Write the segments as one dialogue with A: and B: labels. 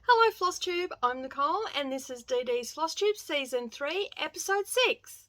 A: Hello FlossTube, I'm Nicole and this is DDs FlossTube Season 3, Episode 6.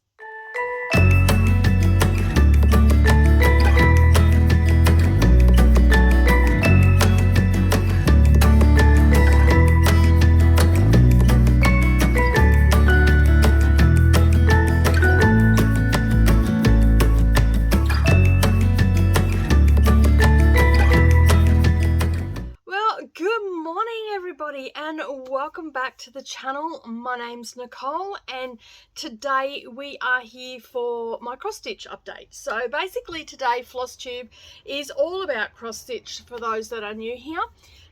A: And welcome back to the channel. My name's Nicole and today we are here for my cross stitch update. So basically today FlossTube is all about cross stitch for those that are new here,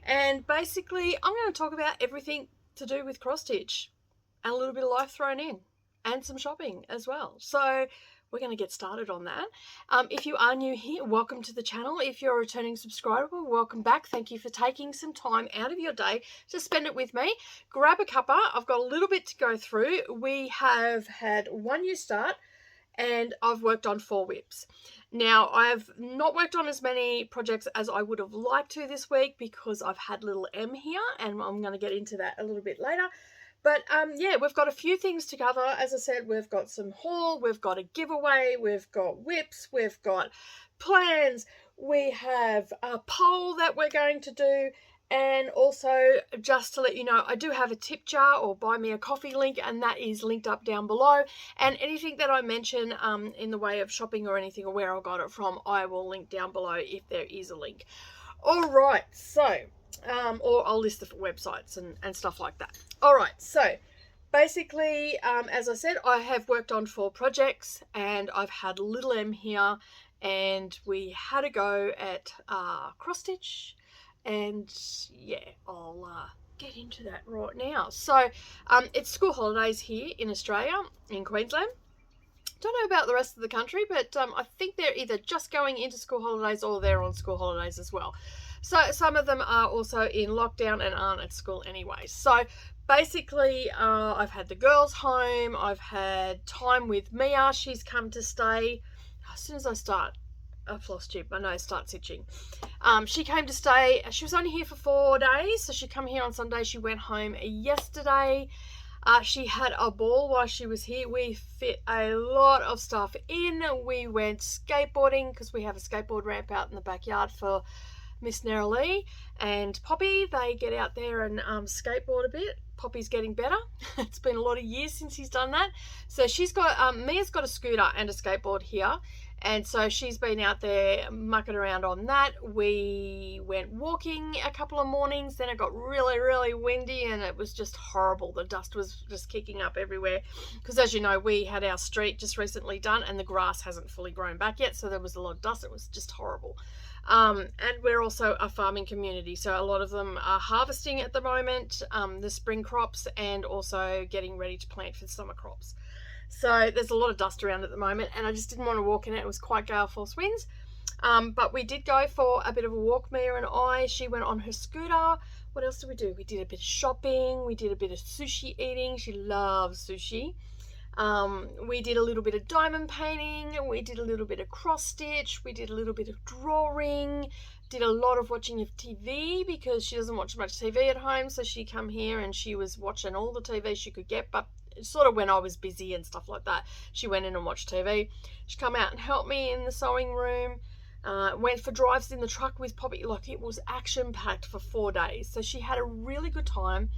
A: and basically I'm going to talk about everything to do with cross stitch and a little bit of life thrown in and some shopping as well. So we're going to get started on that. If you are new here, welcome to the channel. If you're a returning subscriber, welcome back. Thank you for taking some time out of your day to spend it with me. Grab a cuppa. I've got a little bit to go through. We have had one new start and I've worked on 4 whips. Now, I've not worked on as many projects as I would have liked to this week because I've had little M here, and I'm going to get into that a little bit later. But yeah, we've got a few things to cover. As I said, we've got some haul, we've got a giveaway, we've got whips, we've got plans, we have a poll that we're going to do, and also just to let you know, I do have a tip jar or buy me a coffee link, and that is linked up down below. And anything that I mention in the way of shopping or anything or where I got it from, I will link down below if there is a link. All right, so or I'll list the websites and stuff like that. All right, so basically, as I said, I have worked on 4 projects and I've had little M here, and we had a go at cross stitch, and yeah, I'll get into that right now. So it's school holidays here in Australia, in Queensland. Don't know about the rest of the country, but I think they're either just going into school holidays or they're on school holidays as well. So some of them are also in lockdown and aren't at school anyway. So basically, I've had the girls home. I've had time with Mia. She's come to stay. As soon as I start a floss tube, my nose starts itching. She came to stay. She was only here for 4 days, so she come here on Sunday. She went home yesterday. She had a ball while she was here. We fit a lot of stuff in. We went skateboarding because we have a skateboard ramp out in the backyard for Miss Narralee and Poppy. They get out there and skateboard a bit. Poppy's getting better. It's been a lot of years since he's done that. So she's got, Mia's got a scooter and a skateboard here. And so she's been out there mucking around on that. We went walking a couple of mornings. Then it got really, really windy and it was just horrible. The dust was just kicking up everywhere. Because as you know, we had our street just recently done and the grass hasn't fully grown back yet. So there was a lot of dust. It was just horrible. And we're also a farming community. So a lot of them are harvesting at the moment, the spring crops, and also getting ready to plant for the summer crops. So there's a lot of dust around at the moment and I just didn't want to walk in it. It was quite gale force winds. But we did go for a bit of a walk, Mia and I. She went on her scooter. What else did we do? We did a bit of shopping. We did a bit of sushi eating. She loves sushi. We did a little bit of diamond painting. We did a little bit of cross stitch. We did a little bit of drawing. Did a lot of watching of TV because she doesn't watch much TV at home. So she come here and she was watching all the TV she could get, but sort of when I was busy and stuff like that, she went in and watched TV. She come out and helped me in the sewing room. Went for drives in the truck with Poppy. Like, it was action packed for 4 days. So she had a really good time.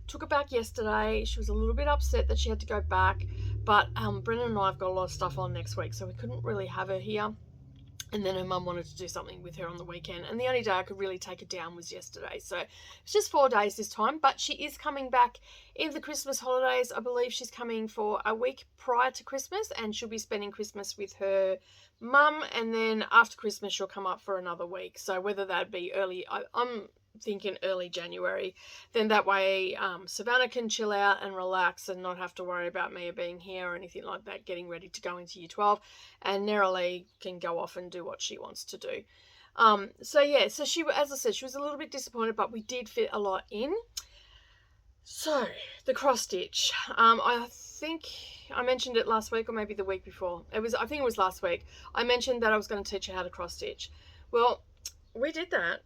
A: Took her back yesterday. She was a little bit upset that she had to go back, but Brennan and I have got a lot of stuff on next week, so we couldn't really have her here. And then her mum wanted to do something with her on the weekend, and the only day I could really take her down was yesterday. So it's just 4 days this time, but she is coming back in the Christmas holidays. I believe she's coming for a week prior to Christmas, and she'll be spending Christmas with her mum, and then after Christmas she'll come up for another week. So whether that be early, I'm thinking early January, then that way Savannah can chill out and relax and not have to worry about Mia being here or anything like that, getting ready to go into year 12, and Narralee can go off and do what she wants to do. So yeah, so she, as I said, she was a little bit disappointed, but we did fit a lot in. So the cross stitch, I think I mentioned it last week or maybe the week before. I think it was last week. I mentioned that I was going to teach her how to cross stitch. Well, we did that.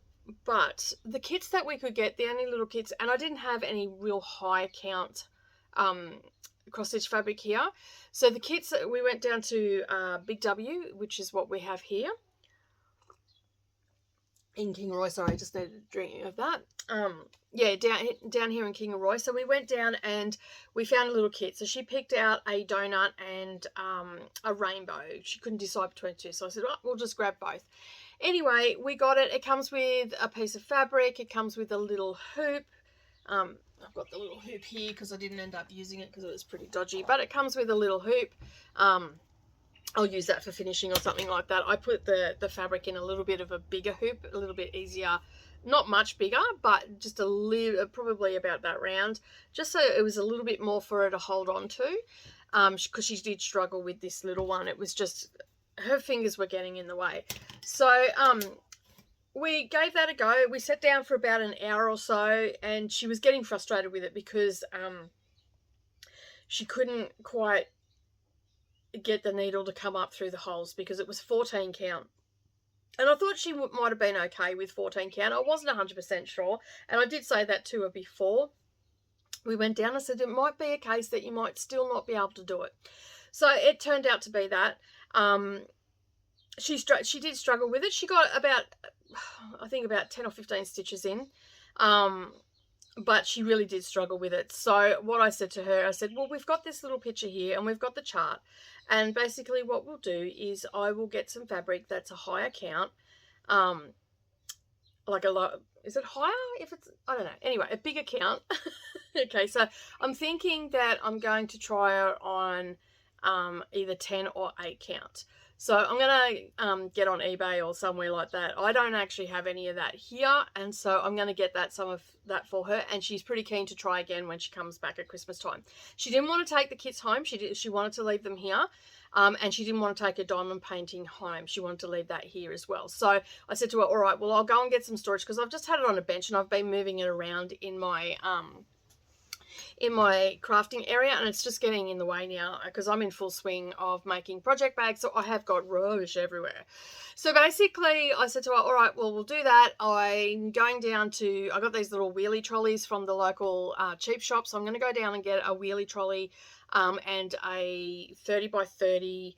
A: but the kits that we could get, the only little kits, and I didn't have any real high count cross stitch fabric here. So the kits, we went down to Big W, which is what we have here in Kingaroy. Sorry, I just needed a drink of that. Yeah, down here in Kingaroy. So we went down and we found a little kit. So she picked out a donut and a rainbow. She couldn't decide between two, so I said, oh, we'll just grab both. Anyway, we got it. It comes with a piece of fabric. It comes with a little hoop. I've got the little hoop here because I didn't end up using it because it was pretty dodgy, but it comes with a little hoop. I'll use that for finishing or something like that. I put the fabric in a little bit of a bigger hoop, a little bit easier, not much bigger, but just a little, probably about that round, just so it was a little bit more for her to hold on to, because she did struggle with this little one. It was just, her fingers were getting in the way. So we gave that a go. We sat down for about an hour or so, and she was getting frustrated with it because she couldn't quite get the needle to come up through the holes because it was 14 count. And I thought she might have been okay with 14 count. I wasn't 100% sure, and I did say that to her before we went down. I said it might be a case that you might still not be able to do it. So it turned out to be that. She did struggle with it. She got about, I think, about 10 or 15 stitches in, but she really did struggle with it. So what I said to her, I said, well, we've got this little picture here and we've got the chart, and basically what we'll do is I will get some fabric that's a higher count, like a lot, is it higher if it's, I don't know, anyway, a bigger count. Okay, so I'm thinking that I'm going to try her on either 10 or 8 count. So I'm going to get on eBay or somewhere like that. I don't actually have any of that here, and so I'm going to get some of that for her, and she's pretty keen to try again when she comes back at Christmas time. She didn't want to take the kits home. She wanted to leave them here, and she didn't want to take her diamond painting home. She wanted to leave that here as well. So I said to her, all right, well, I'll go and get some storage because I've just had it on a bench and I've been moving it around in my crafting area, and it's just getting in the way now because I'm in full swing of making project bags, so I have got rubbish everywhere. So basically I said to her, all right, well, we'll do that. I'm going down to, I got these little wheelie trolleys from the local cheap shop, so I'm going to go down and get a wheelie trolley and a 30 by 30,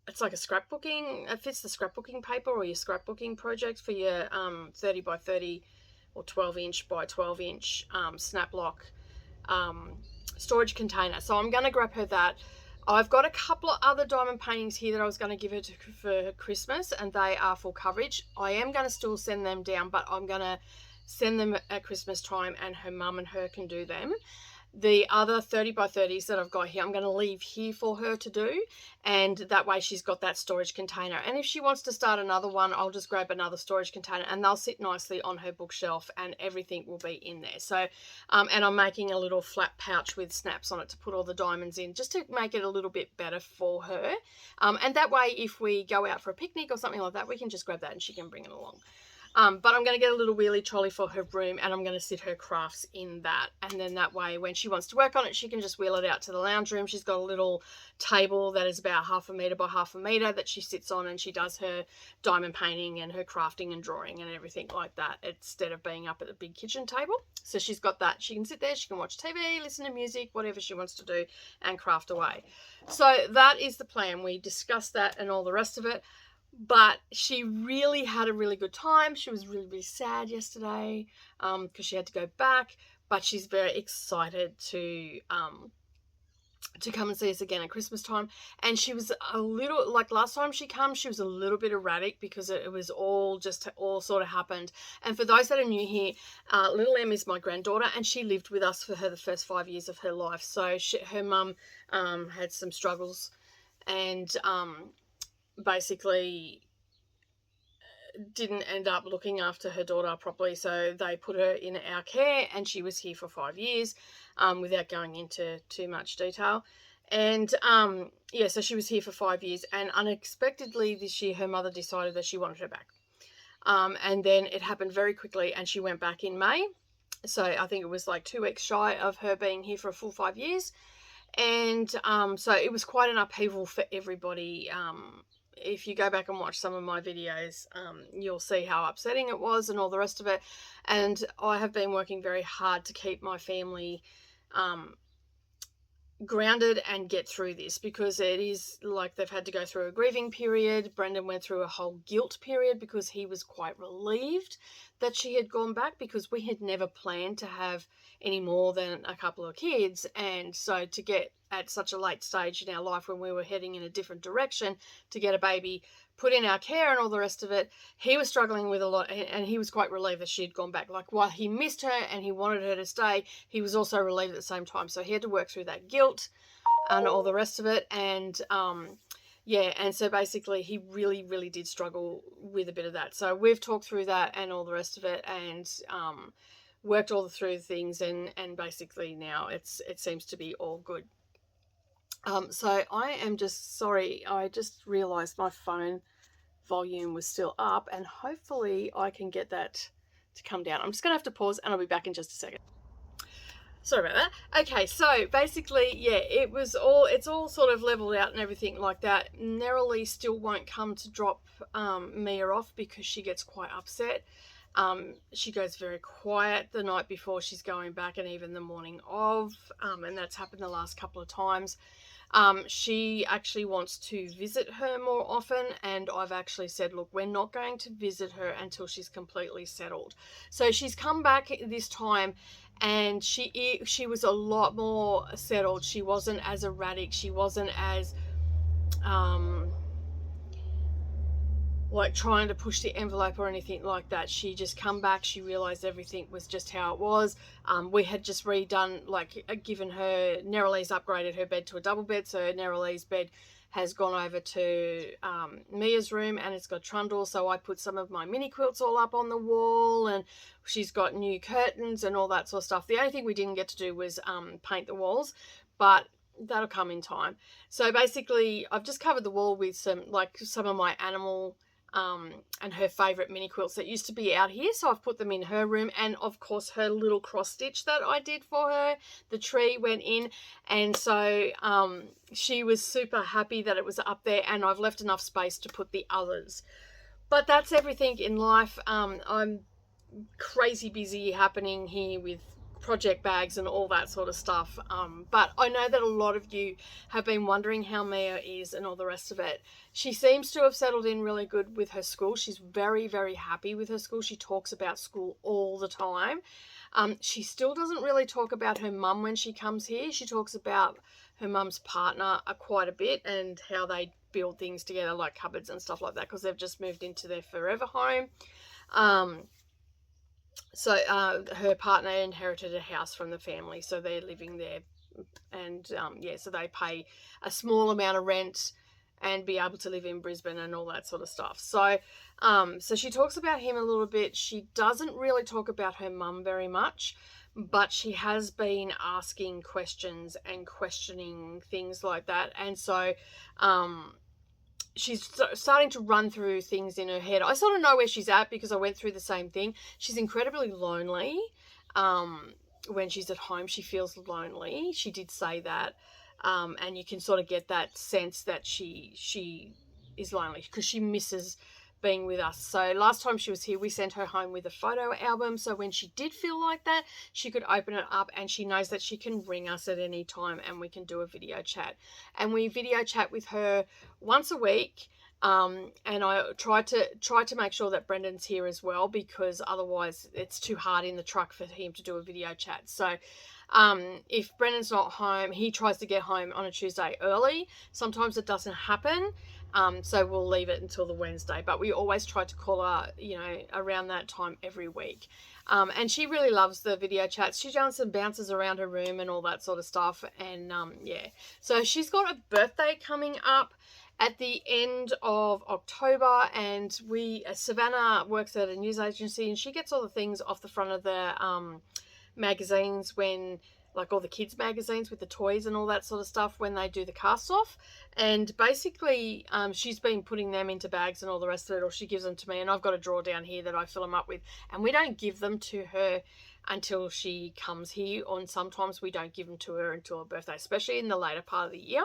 A: it's like a scrapbooking, it fits the scrapbooking paper or your scrapbooking project for your 30 by 30 or 12 inch by 12 inch snap lock storage container. So I'm going to grab her that. I've got a couple of other diamond paintings here that I was going to give her for Christmas, and they are full coverage. I am going to still send them down, but I'm going to send them at Christmas time, and her mum and her can do them. The other 30 by 30s that I've got here, I'm going to leave here for her to do, and that way she's got that storage container. And if she wants to start another one, I'll just grab another storage container and they'll sit nicely on her bookshelf and everything will be in there. So, and I'm making a little flat pouch with snaps on it to put all the diamonds in, just to make it a little bit better for her. And that way, if we go out for a picnic or something like that, we can just grab that and she can bring it along. But I'm going to get a little wheelie trolley for her room, and I'm going to sit her crafts in that. And then that way, when she wants to work on it, she can just wheel it out to the lounge room. She's got a little table that is about 1/2 meter by 1/2 meter that she sits on, and she does her diamond painting and her crafting and drawing and everything like that, instead of being up at the big kitchen table. So she's got that. She can sit there, she can watch TV, listen to music, whatever she wants to do, and craft away. So that is the plan. We discussed that and all the rest of it. But she really had a really good time. She was really, really sad yesterday because she had to go back. But she's very excited to come and see us again at Christmas time. And she was a little, like last time she came, she was a little bit erratic because it was all sort of happened. And for those that are new here, little Em is my granddaughter, and she lived with us for the first 5 years of her life. So her mum had some struggles, and basically didn't end up looking after her daughter properly, so they put her in our care, and she was here for 5 years, without going into too much detail. And yeah, so she was here for 5 years, and unexpectedly this year her mother decided that she wanted her back, and then it happened very quickly, and she went back in May. So I think it was like 2 weeks shy of her being here for a full 5 years. And so it was quite an upheaval for everybody. if you go back and watch some of my videos, you'll see how upsetting it was and all the rest of it. And I have been working very hard to keep my family grounded and get through this, because it is like they've had to go through a grieving period. Brendan went through a whole guilt period because he was quite relieved that she had gone back, because we had never planned to have any more than a couple of kids. And so to get at such a late stage in our life, when we were heading in a different direction, to get a baby put in our care and all the rest of it, he was struggling with a lot, and he was quite relieved that she had gone back. Like, while he missed her and he wanted her to stay, he was also relieved at the same time. So he had to work through that guilt and all the rest of it. And yeah, and so basically he really, really did struggle with a bit of that. So we've talked through that and all the rest of it, and worked all through things, and basically now it seems to be all good. So I am just sorry, I just realized my phone volume was still up, and hopefully I can get that to come down. I'm just gonna have to pause, and I'll be back in just a second. Sorry about that. Okay, so basically, yeah, it's all sort of leveled out and everything like that. Neroli still won't come to drop Mia off, because she gets quite upset. She goes very quiet the night before she's going back, and even the morning of, and that's happened the last couple of times. She actually wants to visit her more often, and I've actually said, look, we're not going to visit her until she's completely settled. So she's come back this time, and she was a lot more settled. She wasn't as erratic. She wasn't as like trying to push the envelope or anything like that. She just come back, she realized everything was just how it was. We had just redone, like, given her, Neroli's upgraded her bed to a double bed, so Neroli's bed has gone over to Mia's room, and it's got trundle. So I put some of my mini quilts all up on the wall, and she's got new curtains and all that sort of stuff. The only thing we didn't get to do was paint the walls, but that'll come in time. So basically I've just covered the wall with some of my animal and her favorite mini quilts that used to be out here, so I've put them in her room. And of course her little cross stitch that I did for her, the tree went in, and so she was super happy that it was up there, and I've left enough space to put the others. But that's everything in life. I'm crazy busy happening here with project bags and all that sort of stuff, but I know that a lot of you have been wondering how Mia is and all the rest of it. She seems to have settled in really good with her school. She's very, very happy with her school. She talks about school all the time. She still doesn't really talk about her mum when she comes here. She talks about her mum's partner quite a bit, and how they build things together, like cupboards and stuff like that, because they've just moved into their forever home. So her partner inherited a house from the family, so they're living there, and yeah, so they pay a small amount of rent and be able to live in Brisbane and all that sort of stuff. So so she talks about him a little bit. She doesn't really talk about her mum very much, but she has been asking questions and questioning things like that, and so she's starting to run through things in her head. I sort of know where she's at, because I went through the same thing. She's incredibly lonely. When she's at home, she feels lonely. She did say that. And you can sort of get that sense that she is lonely, because she misses being with us. So last time she was here, we sent her home with a photo album, so when she did feel like that, she could open it up, and she knows that she can ring us at any time and we can do a video chat. And we video chat with her once a week, and I try to make sure that Brendan's here as well, because otherwise it's too hard in the truck for him to do a video chat. So if Brendan's not home, he tries to get home on a Tuesday early. Sometimes it doesn't happen, so we'll leave it until the Wednesday, but we always try to call her, you know, around that time every week. And she really loves the video chats. She's done some bounces around her room and all that sort of stuff. And yeah, so she's got a birthday coming up at the end of October, and Savannah works at a news agency, and she gets all the things off the front of the magazines, when, like, all the kids magazines with the toys and all that sort of stuff, when they do the cast off. And basically she's been putting them into bags and all the rest of it, or she gives them to me, and I've got a drawer down here that I fill them up with. And we don't give them to her until she comes here, and sometimes we don't give them to her until her birthday, especially in the later part of the year.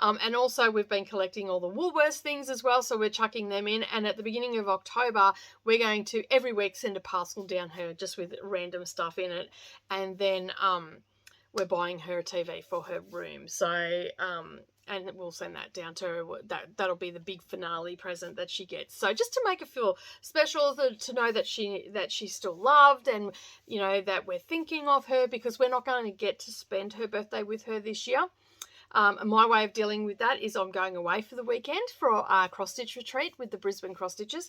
A: And also we've been collecting all the Woolworths things as well, so we're chucking them in. And at the beginning of October, we're going to every week send a parcel down her just with random stuff in it. And then we're buying her a TV for her room. So and we'll send that down to her. That'll be the big finale present that she gets. So just to make her feel special, to know that she's still loved, and you know that we're thinking of her, because we're not going to get to spend her birthday with her this year. My way of dealing with that is I'm going away for the weekend for a cross-stitch retreat with the Brisbane cross-stitchers.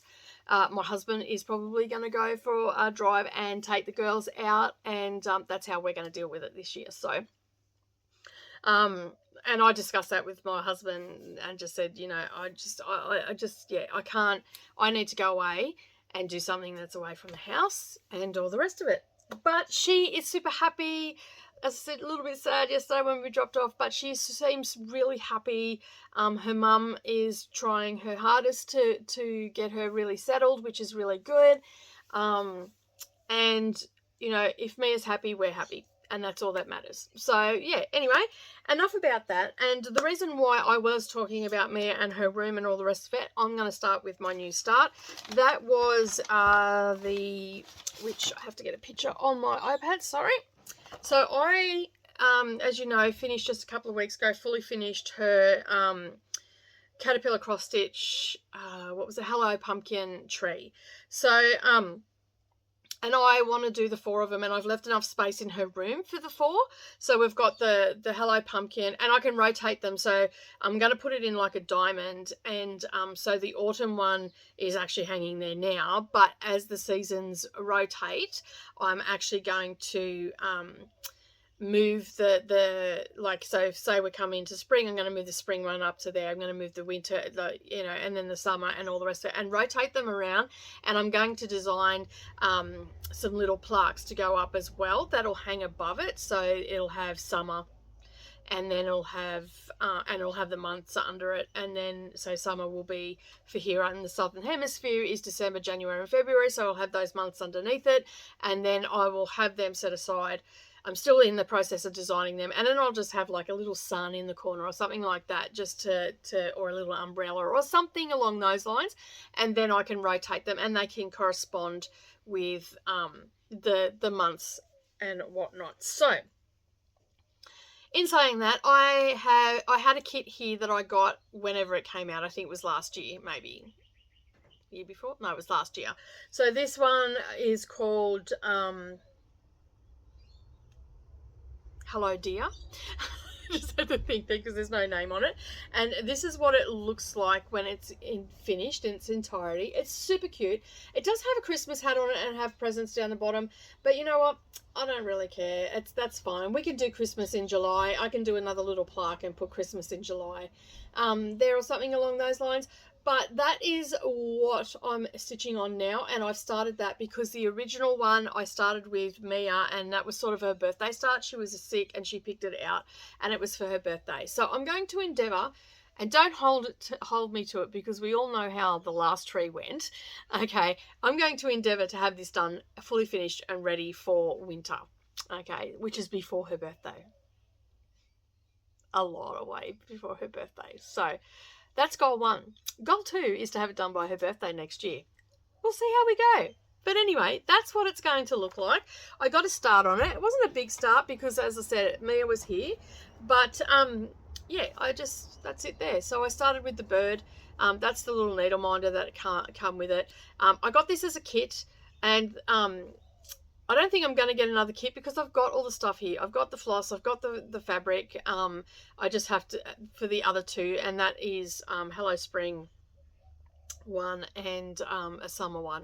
A: My husband is probably going to go for a drive and take the girls out, and that's how we're going to deal with it this year. So, and I discussed that with my husband and just said, you know, I can't, I need to go away and do something that's away from the house and all the rest of it. But she is super happy. As I said, a little bit sad yesterday when we dropped off, but she seems really happy. Her mum is trying her hardest to get her really settled, which is really good. And, you know, if Mia's happy, we're happy. And that's all that matters. So, yeah, anyway, enough about that. And the reason why I was talking about Mia and her room and all the rest of it, I'm going to start with my new start. That was which I have to get a picture on my iPad, sorry. So I, as you know, finished just a couple of weeks ago, fully finished her caterpillar cross stitch, what was it, Hello Pumpkin tree. So, and I want to do the 4 of them, and I've left enough space in her room for the 4. So we've got the Hello Pumpkin, and I can rotate them. So I'm going to put it in like a diamond, and so the autumn one is actually hanging there now. But as the seasons rotate, I'm actually going to move the like, so say we come into spring, I'm going to move the spring one up to there, I'm going to move the winter, you know, and then the summer and all the rest of it, and rotate them around. And I'm going to design some little plaques to go up as well that'll hang above it, so it'll have summer, and then it'll have the months under it. And then so summer will be for here in the southern hemisphere is December, January and February, so I'll have those months underneath it, and then I will have them set aside. I'm still in the process of designing them, and then I'll just have like a little sun in the corner or something like that, just to or a little umbrella or something along those lines, and then I can rotate them and they can correspond with the months and whatnot. So in saying that, I had a kit here that I got whenever it came out. I think it was last year, maybe year before. No, it was last year. So this one is called Hello Dear. Just had to think there because there's no name on it. And this is what it looks like when it's finished in its entirety. It's super cute. It does have a Christmas hat on it and have presents down the bottom. But you know what? I don't really care. That's fine. We can do Christmas in July. I can do another little plaque and put Christmas in July there or something along those lines. But that is what I'm stitching on now, and I've started that because the original one I started with Mia, and that was sort of her birthday start. She was sick and she picked it out, and it was for her birthday. So I'm going to endeavour, and don't hold me to it because we all know how the last tree went. Okay, I'm going to endeavour to have this done, fully finished and ready for winter. Okay, which is before her birthday. A lot away before her birthday. So that's goal 1. Goal 2 is to have it done by her birthday next year. We'll see how we go. But anyway, that's what it's going to look like. I got a start on it. It wasn't a big start because, as I said, Mia was here. But, yeah, that's it there. So I started with the bird. That's the little needle minder that can't come with it. I got this as a kit, and I don't think I'm going to get another kit because I've got all the stuff here. I've got the floss, I've got the fabric. I just have to, for the other 2, and that is Hello Spring one and a summer one.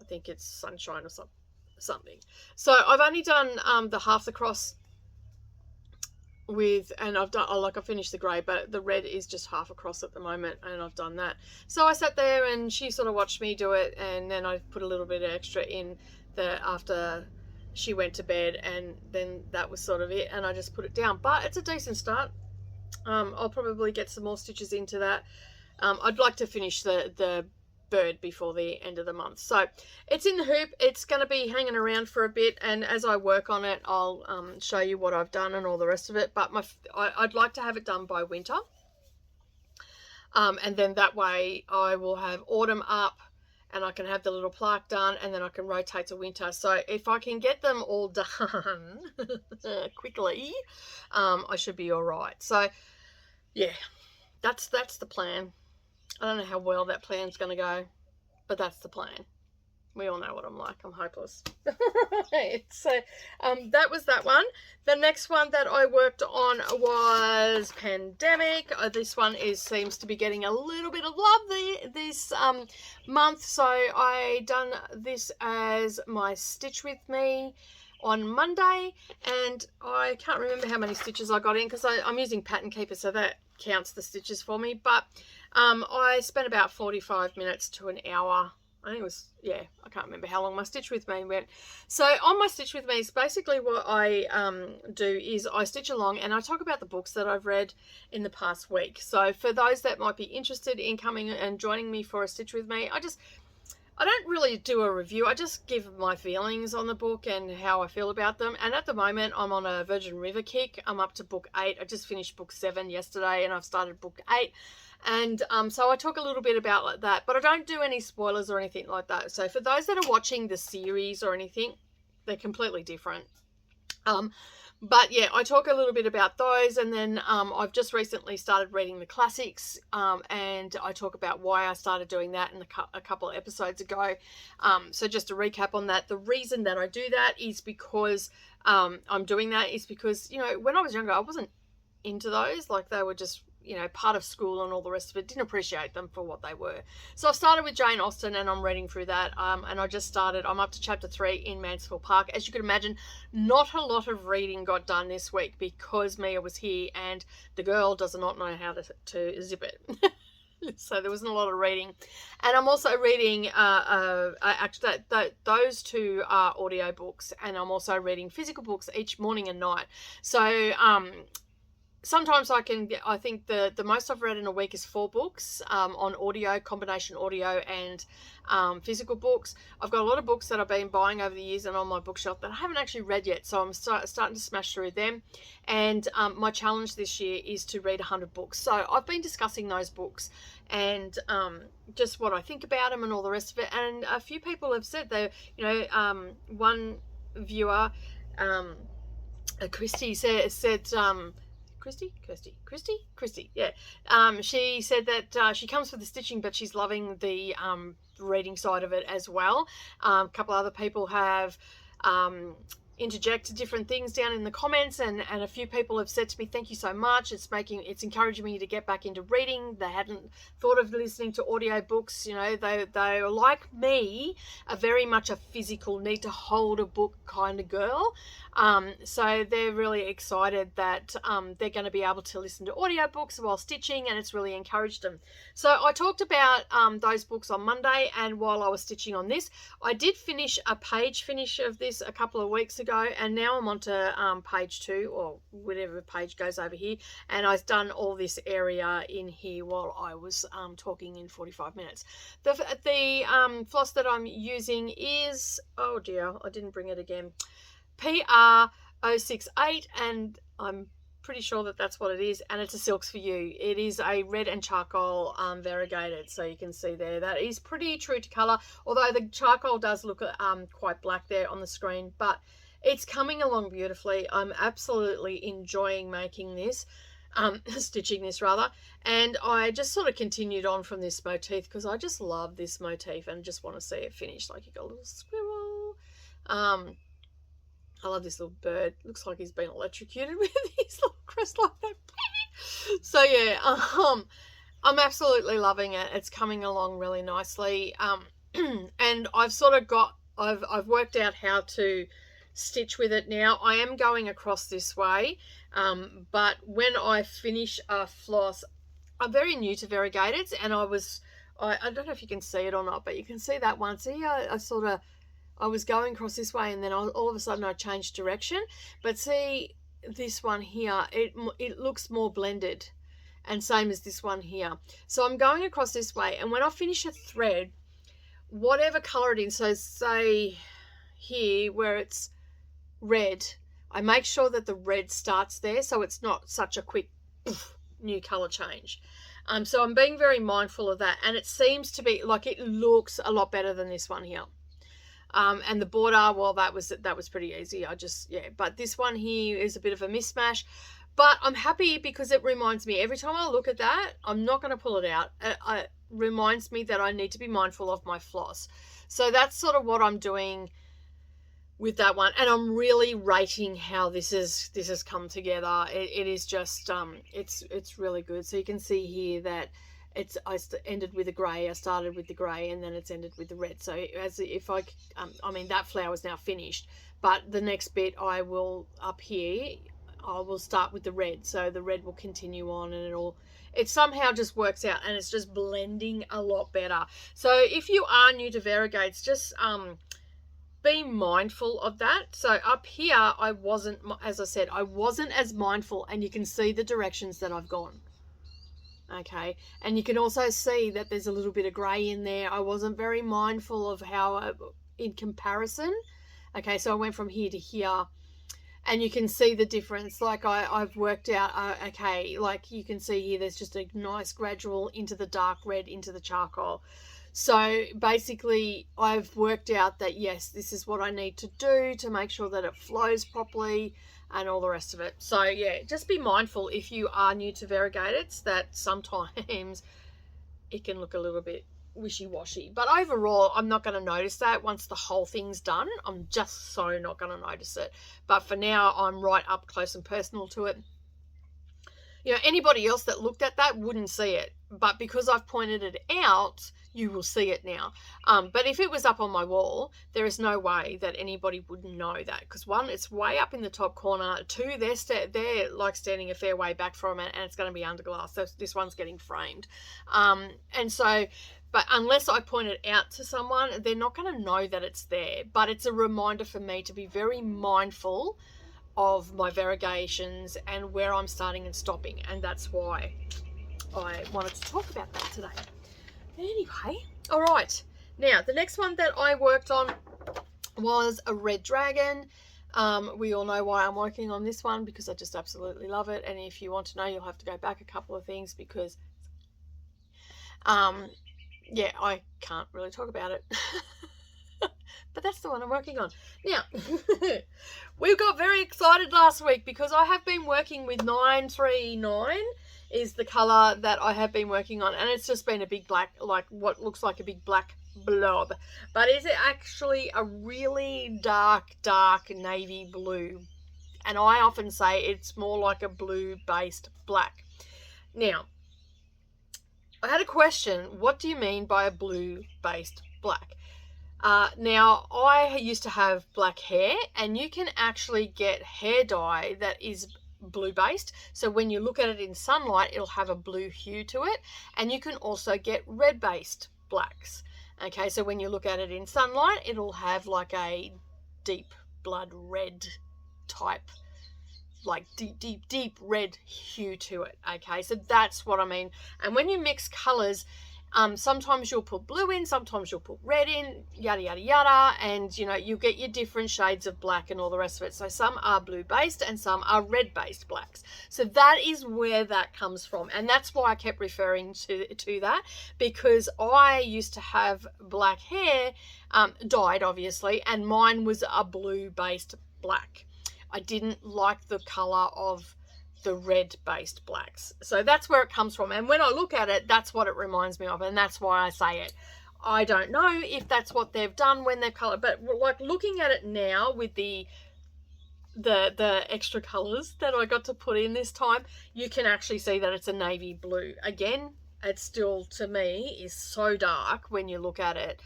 A: I think it's Sunshine or something. So I've only done the half the cross with, and I've done, I finished the grey, but the red is just half across at the moment, and I've done that. So I sat there and she sort of watched me do it, and then I put a little bit extra in after she went to bed, and then that was sort of it, and I just put it down. But it's a decent start. I'll probably get some more stitches into that. I'd like to finish the bird before the end of the month. So it's in the hoop. It's going to be hanging around for a bit, and as I work on it, I'll show you what I've done and all the rest of it. But I'd like to have it done by winter, and then that way I will have autumn up, and I can have the little plaque done, and then I can rotate to winter. So if I can get them all done quickly, I should be all right. So yeah, that's the plan. I don't know how well that plan's going to go, but that's the plan. We all know what I'm like. I'm hopeless. So that was that one. The next one that I worked on was Pandemic. This one seems to be getting a little bit of love this month. So I done this as my Stitch With Me on Monday, and I can't remember how many stitches I got in because I'm using Pattern Keeper, so that counts the stitches for me. But I spent about 45 minutes to an hour. I think it was, yeah, I can't remember how long my Stitch With Me went. So on my Stitch With Me, is basically what I do is I stitch along and I talk about the books that I've read in the past week. So for those that might be interested in coming and joining me for a Stitch With Me, I don't really do a review. I just give my feelings on the book and how I feel about them. And at the moment, I'm on a Virgin River kick. I'm up to book 8. I just finished book 7 yesterday, and I've started book 8. And so I talk a little bit about like that, but I don't do any spoilers or anything like that. So for those that are watching the series or anything, they're completely different. But yeah, I talk a little bit about those, and then I've just recently started reading the classics, and I talk about why I started doing that in a couple of episodes ago. So just to recap on that, the reason that I do that is because I'm doing that is because, you know, when I was younger, I wasn't into those. Like, they were just, you know, part of school and all the rest of it. Didn't appreciate them for what they were. So I started with Jane Austen, and I'm reading through that, and I just started, I'm up to chapter 3 in Mansfield Park. As you can imagine, not a lot of reading got done this week because Mia was here and the girl does not know how to zip it. So there wasn't a lot of reading. And I'm also reading actually those two are audio books, and I'm also reading physical books each morning and night. So sometimes I think the most I've read in a week is 4 books on audio, combination audio and physical books. I've got a lot of books that I've been buying over the years and on my bookshelf that I haven't actually read yet, so I'm starting to smash through them. And my challenge this year is to read 100 books. So I've been discussing those books and just what I think about them and all the rest of it. And a few people have said they, you know, one viewer, Christy said Christy, yeah. She said that she comes for the stitching, but she's loving the reading side of it as well. A couple other people have interjected different things down in the comments, and a few people have said to me, thank you so much, it's encouraging me to get back into reading. They hadn't thought of listening to audio books. You know, they are like me, are very much a physical, need to hold a book kind of girl. So they're really excited that they're going to be able to listen to audiobooks while stitching, and it's really encouraged them. So I talked about those books on Monday, and while I was stitching on this, I did finish a page finish of this a couple of weeks ago, and now I'm on to page 2, or whatever page goes over here, and I've done all this area in here while I was talking in 45 minutes. The floss that I'm using is, oh dear, I didn't bring it again, PR068, and I'm pretty sure that that's what it is, and it's a Silks for You. It is a red and charcoal variegated, so you can see there that is pretty true to color, although the charcoal does look quite black there on the screen, but it's coming along beautifully. I'm absolutely enjoying making this, stitching this rather, and I just sort of continued on from this motif because I just love this motif and just want to see it finished. Like, you got a little squirrel, I love this little bird. Looks like he's been electrocuted with his little crest like that. So yeah, I'm absolutely loving it. It's coming along really nicely. And I've sort of I've worked out how to stitch with it now. I am going across this way, but when I finish a floss, I'm very new to variegateds, and I don't know if you can see it or not, but you can see that one. See, I was going across this way, and then all of a sudden I changed direction. But see this one here, it looks more blended, and same as this one here. So I'm going across this way, and when I finish a thread, whatever color it is, so say here where it's red, I make sure that the red starts there so it's not such a quick new color change. So I'm being very mindful of that, and it seems to be like it looks a lot better than this one here. And the border, well, that was pretty easy. But this one here is a bit of a mismatch. But I'm happy because it reminds me, every time I look at that, I'm not going to pull it out. It reminds me that I need to be mindful of my floss. So that's sort of what I'm doing with that one. And I'm really rating how this has come together. It is just, it's really good. So you can see here that I ended with a grey, I started with the grey, and then it's ended with the red. So I mean, that flower is now finished, but the next bit I will, up here, I will start with the red, so the red will continue on, and it somehow just works out, and it's just blending a lot better. So if you are new to variegates, just be mindful of that. So up here, I wasn't, as I said, I wasn't as mindful, and you can see the directions that I've gone. Okay, and you can also see that there's a little bit of grey in there. I wasn't very mindful of how, in comparison. Okay, so I went from here to here, and you can see the difference. Like I've worked out, okay, like you can see here, there's just a nice gradual into the dark red, into the charcoal. So basically I've worked out that, yes, this is what I need to do to make sure that it flows properly and all the rest of it. So yeah, just be mindful if you are new to variegates that sometimes it can look a little bit wishy-washy, but overall I'm not going to notice that. Once the whole thing's done, I'm just so not going to notice it. But for now, I'm right up close and personal to it. You know, anybody else that looked at that wouldn't see it, but because I've pointed it out, you will see it now. But if it was up on my wall, there is no way that anybody would know that, because one, it's way up in the top corner. Two, they're like standing a fair way back from it, and it's going to be under glass. So this one's getting framed, and so. But unless I point it out to someone, they're not going to know that it's there. But it's a reminder for me to be very mindful of my variegations and where I'm starting and stopping. And that's why I wanted to talk about that today. Anyway, all right. Now, the next one that I worked on was a red dragon. We all know why I'm working on this one, because I just absolutely love it. And if you want to know, you'll have to go back a couple of things, because yeah, I can't really talk about it. But that's the one I'm working on. Now, we got very excited last week because I have been working with 939 is the colour that I have been working on. And it's just been a big black, like what looks like a big black blob. But is it actually a really dark navy blue? And I often say it's more like a blue-based black. Now, I had a question. What do you mean by a blue-based black? Now, I used to have black hair, and you can actually get hair dye that is blue-based. So when you look at it in sunlight, it'll have a blue hue to it. And you can also get red-based blacks. Okay, so when you look at it in sunlight, it'll have like a deep blood red type, like deep red hue to it. Okay, so that's what I mean. And when you mix colors, sometimes you'll put blue in, sometimes you'll put red in, yada yada yada, and you know, you get your different shades of black and all the rest of it. So some are blue based and some are red based blacks. So that is where that comes from, and that's why I kept referring to that, because I used to have black hair, dyed obviously, and mine was a blue based black. I didn't like the color of the red based blacks. So that's where it comes from. And when I look at it, that's what it reminds me of. And that's why I say it. I don't know if that's what they've done when they've colored, but like looking at it now with the extra colors that I got to put in this time, you can actually see that it's a navy blue. Again, it still, to me, is so dark when you look at it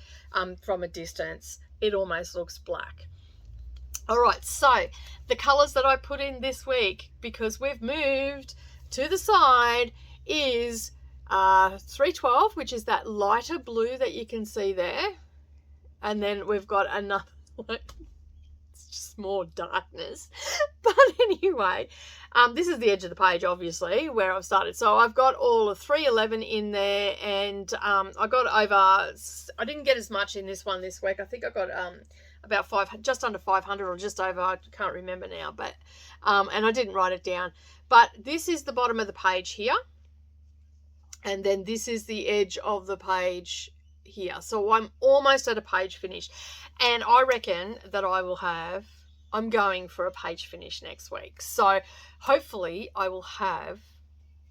A: from a distance. It almost looks black. All right, so the colors that I put in this week, because we've moved to the side, is 312, which is that lighter blue that you can see there. And then we've got another, it's just more darkness. But anyway, this is the edge of the page, obviously, where I've started. So I've got all of 311 in there, and I got over, I didn't get as much in this one this week. I think I got about just under 500 or just over, I can't remember now, but and I didn't write it down. But this is the bottom of the page here, and then this is the edge of the page here. So I'm almost at a page finish, and I reckon that I'm going for a page finish next week. So hopefully I will have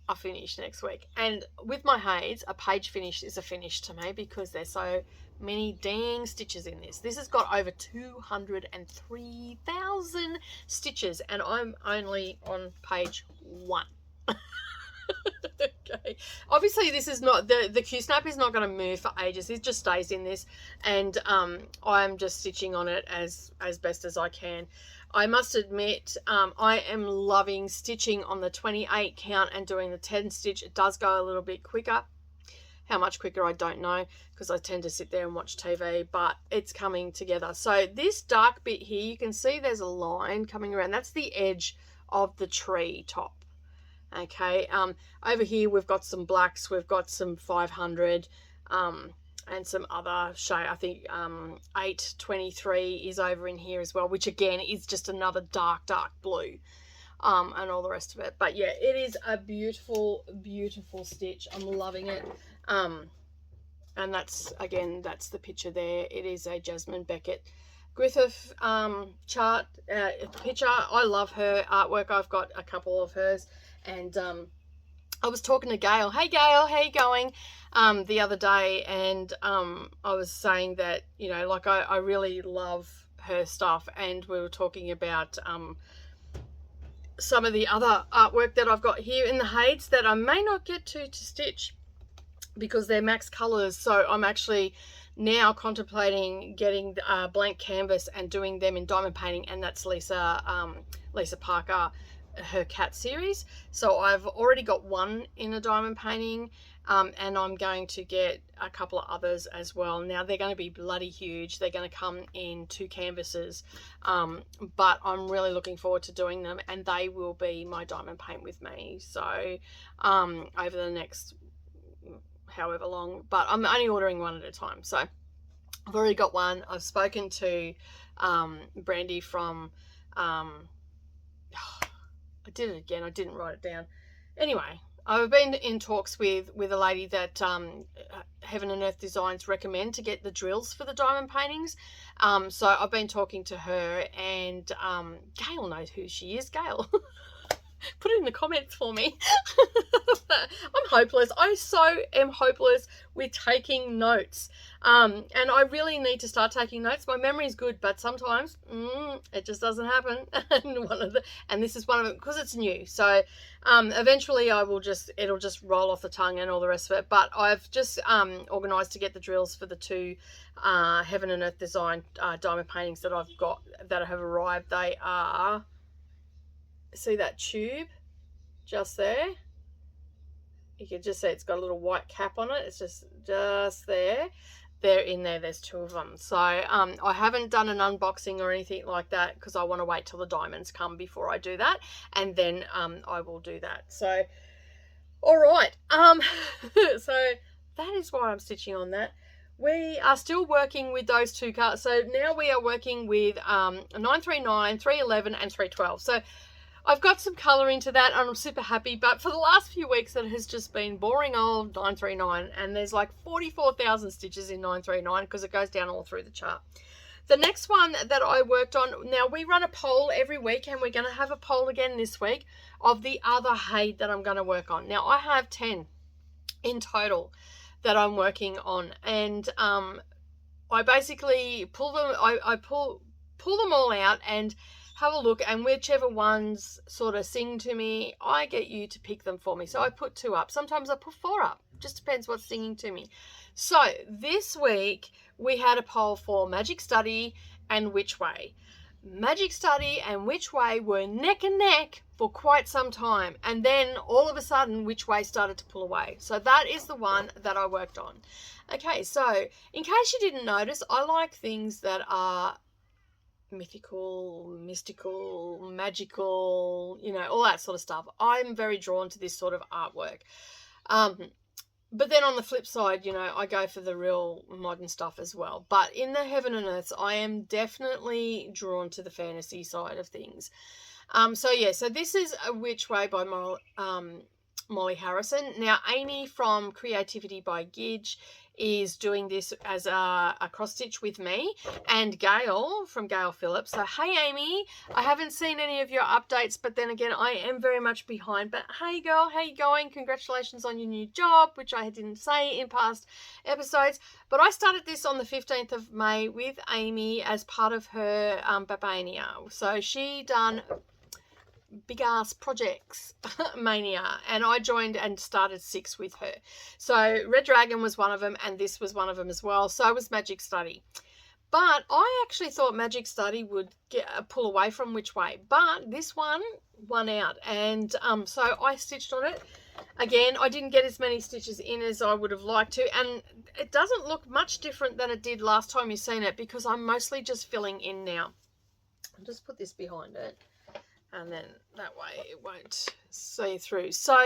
A: a finish next week. And with my Hades, a page finish is a finish to me because there's so many dang stitches in this. This has got over 203,000 stitches, and I'm only on page 1. Okay, obviously this is not the Q-snap is not going to move for ages. It just stays in this, and I'm just stitching on it as best as I can. I must admit, I am loving stitching on the 28 count and doing the 10 stitch. It does go a little bit quicker. How much quicker, I don't know, because I tend to sit there and watch TV, but it's coming together. So this dark bit here, you can see there's a line coming around. That's the edge of the tree top. Okay, over here we've got some blacks, we've got some 500, and some other shade. I think 823 is over in here as well, which again is just another dark blue, and all the rest of it. But yeah, it is a beautiful stitch. I'm loving it. And that's the picture there. It is a Jasmine Beckett Griffith chart picture. I love her artwork. I've got a couple of hers. And I was talking to Gail. Hey Gail, how you going? The other day, and I was saying that, you know, like I really love her stuff, and we were talking about some of the other artwork that I've got here in the Hades that I may not get to stitch because they're max colors. So I'm actually now contemplating getting a blank canvas and doing them in diamond painting, and that's Lisa Parker, her cat series. So I've already got one in a diamond painting, and I'm going to get a couple of others as well. Now they're going to be bloody huge. They're going to come in 2 canvases, but I'm really looking forward to doing them, and they will be my diamond paint with me. So over the next however long, but I'm only ordering one at a time. So I've already got one. I've spoken to Brandy from I did it again. I didn't write it down. Anyway, I've been in talks with a lady that Heaven and Earth Designs recommend to get the drills for the diamond paintings. So I've been talking to her, and Gail knows who she is. Gail, put it in the comments for me. I'm hopeless. I so am hopeless with taking notes. And I really need to start taking notes. My memory is good, but sometimes it just doesn't happen. And this is one of them because it's new. So eventually it'll just roll off the tongue and all the rest of it. But I've just organised to get the drills for the 2 Heaven and Earth Design diamond paintings that I've got that have arrived. They are, see that tube just there? You can just see it's got a little white cap on it. It's just there. They're in there. There's 2 of them. So I haven't done an unboxing or anything like that because I want to wait till the diamonds come before I do that, and then I will do that. So all right. So that is why I'm stitching on that. We are still working with those 2 cards. So now we are working with 939, 311 and 312. So I've got some colour into that, and I'm super happy, but for the last few weeks it has just been boring old 939, and there's like 44,000 stitches in 939 because it goes down all through the chart. The next one that I worked on, now we run a poll every week, and we're going to have a poll again this week of the other Hade that I'm going to work on. Now I have 10 in total that I'm working on, and I basically pull them, I pull them all out and have a look, and whichever ones sort of sing to me, I get you to pick them for me. So I put 2 up. Sometimes I put 4 up. Just depends what's singing to me. So this week we had a poll for Magic Study and Which Way. Magic Study and Which Way were neck and neck for quite some time, and then all of a sudden Which Way started to pull away. So that is the one that I worked on. Okay, so in case you didn't notice, I like things that are mythical, mystical, magical, you know, all that sort of stuff. I'm very drawn to this sort of artwork. But then on the flip side, you know, I go for the real modern stuff as well. But in the Heaven and Earths, I am definitely drawn to the fantasy side of things. So yeah, so this is A Witch Way by Molly Harrison. Now, Amy from Creativity by Gidge is doing this as a cross stitch with me, and Gail from Gail Phillips. So hey Amy, I haven't seen any of your updates, but then again I am very much behind. But hey girl, how you going? Congratulations on your new job, which I didn't say in past episodes. But I started this on the 15th of May with Amy as part of her Babania. So she done big ass projects mania, and I joined and started 6 with her. So Red Dragon was one of them, and this was one of them as well. So was Magic Study. But I actually thought Magic Study would pull away from Which Way, but this one won out, and so I stitched on it. Again, I didn't get as many stitches in as I would have liked to, and it doesn't look much different than it did last time you seen it, because I'm mostly just filling in now. I'll just put this behind it, and then that way it won't see through. So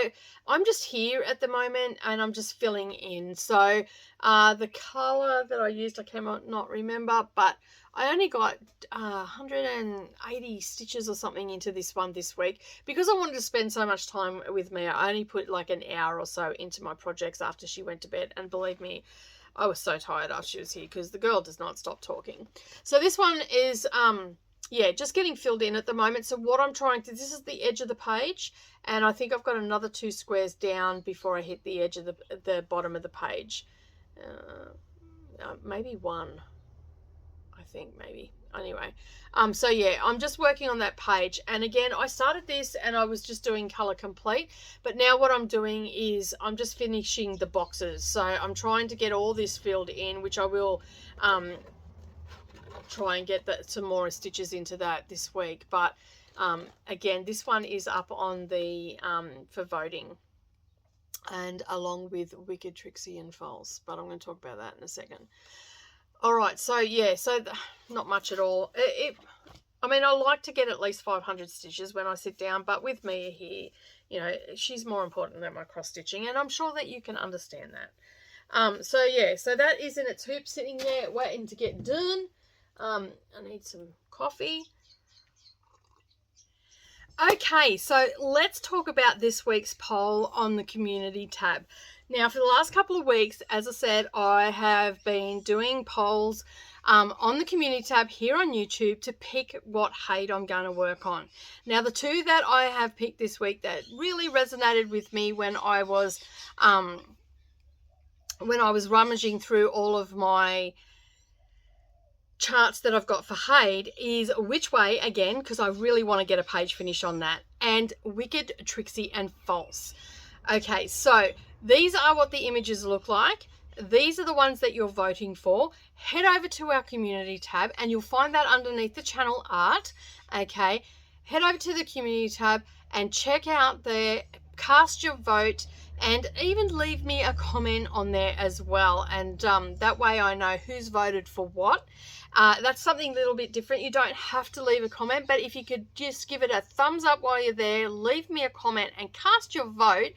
A: I'm just here at the moment, and I'm just filling in. So the colour that I used, I cannot not remember, but I only got 180 stitches or something into this one this week, because I wanted to spend so much time with me. I only put like an hour or so into my projects after she went to bed, and believe me, I was so tired after she was here, because the girl does not stop talking. So this one is yeah, just getting filled in at the moment. So what I'm trying to, this is the edge of the page, and I think I've got another 2 squares down before I hit the edge of the bottom of the page. Maybe 1, I think, maybe. Anyway, so yeah, I'm just working on that page. And again, I started this and I was just doing color complete, but now what I'm doing is I'm just finishing the boxes. So I'm trying to get all this filled in, which I will try and get some more stitches into that this week. But again, this one is up on the for voting, and along with Wicked, Trixie and False, but I'm going to talk about that in a second. All right, so yeah, so not much at all. I mean, I like to get at least 500 stitches when I sit down, but with Mia here, you know, she's more important than my cross stitching, and I'm sure that you can understand that. So yeah, so that is in its hoop, sitting there waiting to get done. I need some coffee. Okay, so let's talk about this week's poll on the community tab. Now, for the last couple of weeks, as I said, I have been doing polls on the community tab here on YouTube to pick what hate I'm going to work on. Now, the 2 that I have picked this week that really resonated with me when I was rummaging through all of my charts that I've got for Hade is Which Way, again, because I really want to get a page finish on that, and Wicked, Trixie and False. Okay, so these are what the images look like. These are the ones that you're voting for. Head over to our community tab and you'll find that underneath the channel art. Okay, head over to the community tab and check out there, cast your vote, and even leave me a comment on there as well, and that way I know who's voted for what. That's something a little bit different. You don't have to leave a comment, but if you could just give it a thumbs up while you're there, leave me a comment and cast your vote.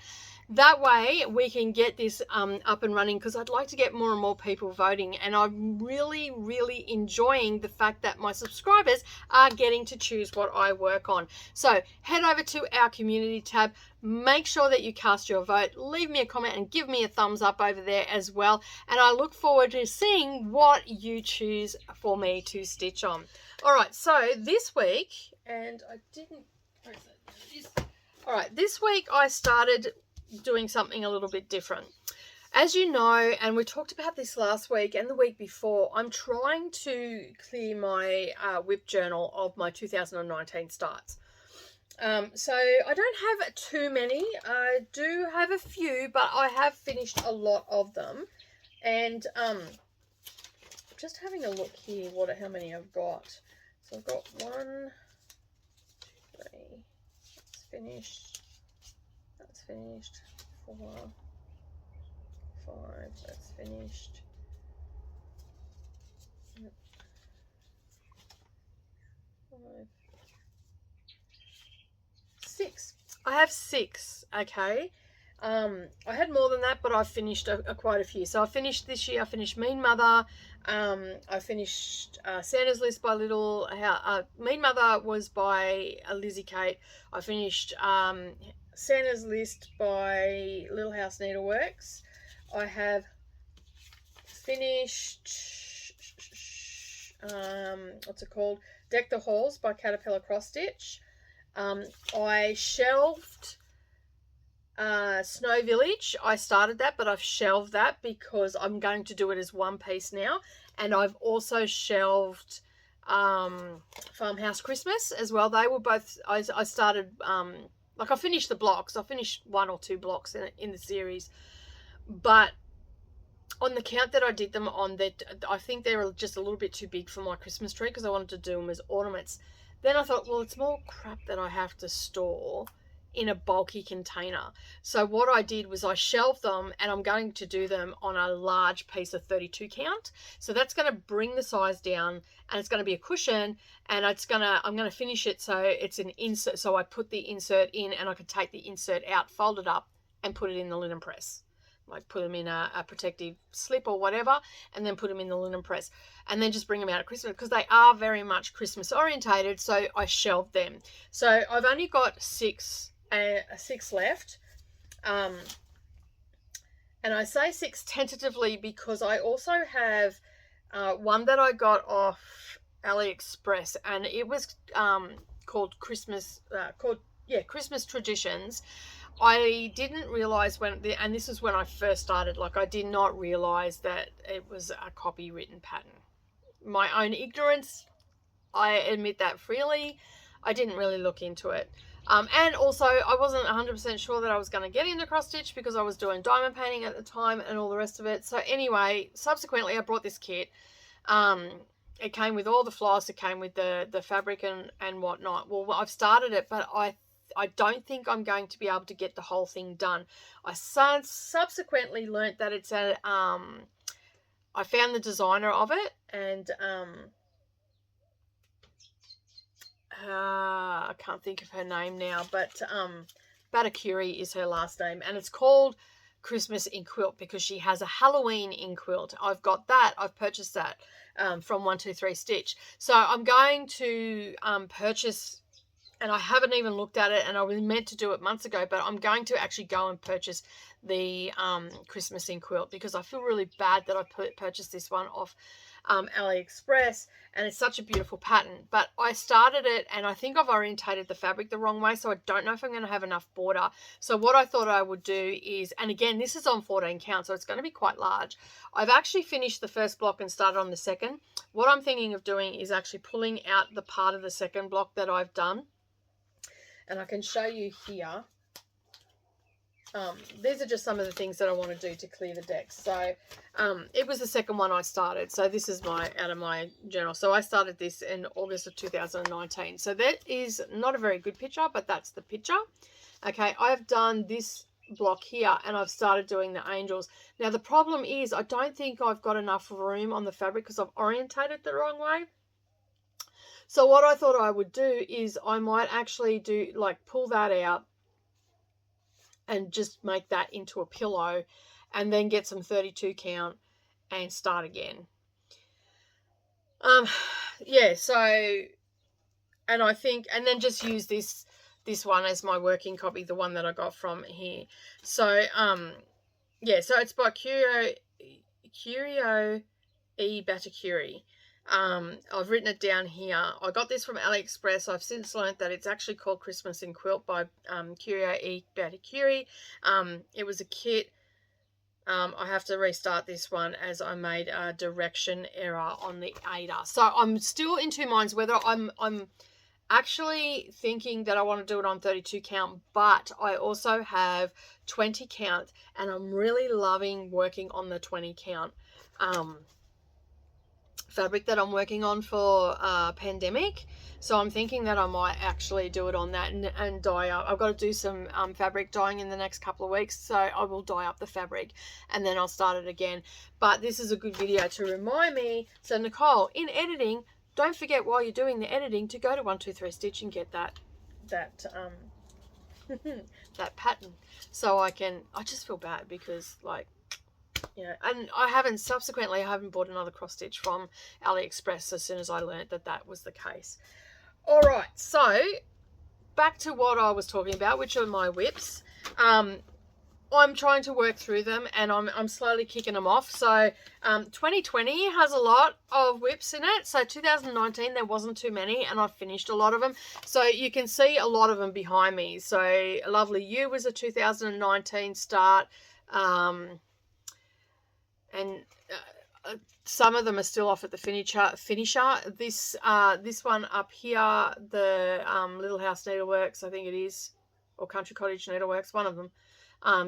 A: That way we can get this up and running, because I'd like to get more and more people voting, and I'm really, really enjoying the fact that my subscribers are getting to choose what I work on. So head over to our community tab, make sure that you cast your vote, leave me a comment and give me a thumbs up over there as well, and I look forward to seeing what you choose for me to stitch on. All right, so this week, and I didn't, where is it? There it is. All right, this week I started doing something a little bit different. As you know, and we talked about this last week and the week before, I'm trying to clear my WIP journal of my 2019 starts. So I don't have too many. I do have a few, but I have finished a lot of them. And just having a look here, how many I've got. So I've got 1, 2, 3. That's finished. That's finished. 4, 5. That's finished. 6. I have 6, okay. I had more than that, but I've finished quite a few. So I finished this year, I finished Mean Mother, I finished Santa's List by Little, Mean Mother was by Lizzie Kate. I finished Santa's List by Little House Needleworks. I have finished, what's it called? Deck the Halls by Caterpillar Cross Stitch. I shelved Snow Village. I started that, but I've shelved that because I'm going to do it as one piece now. And I've also shelved Farmhouse Christmas as well. They were both, I started, like I finished the blocks. I finished 1 or 2 blocks in the series. But on the count that I did them on, that I think they were just a little bit too big for my Christmas tree because I wanted to do them as ornaments. Then I thought, well, it's more crap that I have to store in a bulky container. So what I did was I shelved them, and I'm going to do them on a large piece of 32 count. So that's going to bring the size down, and it's going to be a cushion, and I'm going to finish it so it's an insert. So I put the insert in, and I could take the insert out, fold it up, and put it in the linen press. Like put them in a protective slip or whatever, and then put them in the linen press, and then just bring them out at Christmas because they are very much Christmas orientated. So I shelved them. So I've only got 6 left, and I say 6 tentatively because I also have one that I got off AliExpress, and it was called Christmas Traditions. I didn't realize and this is when I first started, like I did not realize that it was a copywritten pattern. My own ignorance, I admit that freely. I didn't really look into it. And also I wasn't 100% sure that I was going to get into cross stitch because I was doing diamond painting at the time and all the rest of it. So anyway, subsequently I brought this kit. It came with all the floss, it came with the fabric and whatnot. Well, I've started it, but I don't think I'm going to be able to get the whole thing done. I subsequently learnt that it's I found the designer of it, and I can't think of her name now, but Batakuri is her last name, and it's called Christmas in Quilt because she has a Halloween in Quilt. I've got that. I've purchased that from 123 Stitch. So I'm going to purchase, and I haven't even looked at it, and I was meant to do it months ago, but I'm going to actually go and purchase the Christmas in Quilt because I feel really bad that I purchased this one off AliExpress, and it's such a beautiful pattern. But I started it, and I think I've orientated the fabric the wrong way, so I don't know if I'm going to have enough border. So what I thought I would do is, and again, this is on 14 count, so it's going to be quite large. I've actually finished the first block and started on the second. What I'm thinking of doing is actually pulling out the part of the second block that I've done. And I can show you here. These are just some of the things that I want to do to clear the decks. So it was the second one I started. So this is out of my journal. So I started this in August of 2019. So that is not a very good picture, but that's the picture. Okay, I've done this block here, and I've started doing the angels. Now the problem is I don't think I've got enough room on the fabric because I've orientated the wrong way. So what I thought I would do is I might actually pull that out and just make that into a pillow, and then get some 32 count and start again. Yeah, so, and I think, and then just use this one as my working copy, the one that I got from here. So, yeah, so it's by Curio E. Batakuri. I've written it down here. I got this from AliExpress. I've since learned that it's actually called Christmas in Quilt by Curio E. Batakuri. It was a kit. I have to restart this one as I made a direction error on the Ada. So I'm still in two minds whether I'm actually thinking that I want to do it on 32 count, but I also have 20 count, and I'm really loving working on the 20 count fabric that I'm working on for pandemic. So I'm thinking that I might actually do it on that and dye up. I've got to do some fabric dyeing in the next couple of weeks, so I will dye up the fabric and then I'll start it again. But this is a good video to remind me. So Nicole, in editing, don't forget while you're doing the editing to go to 123 Stitch and get that that pattern. So I just feel bad because, like, you know, and I haven't bought another cross stitch from AliExpress as soon as I learned that that was the case. All right, so back to what I was talking about, which are my whips. I'm trying to work through them, and I'm slowly kicking them off. So 2020 has a lot of whips in it. So 2019 there wasn't too many, and I've finished a lot of them. So you can see a lot of them behind me. So Lovely You was a 2019 start, and some of them are still off at the finisher. This one up here, the Little House Needleworks, I think it is, or Country Cottage Needleworks, one of them.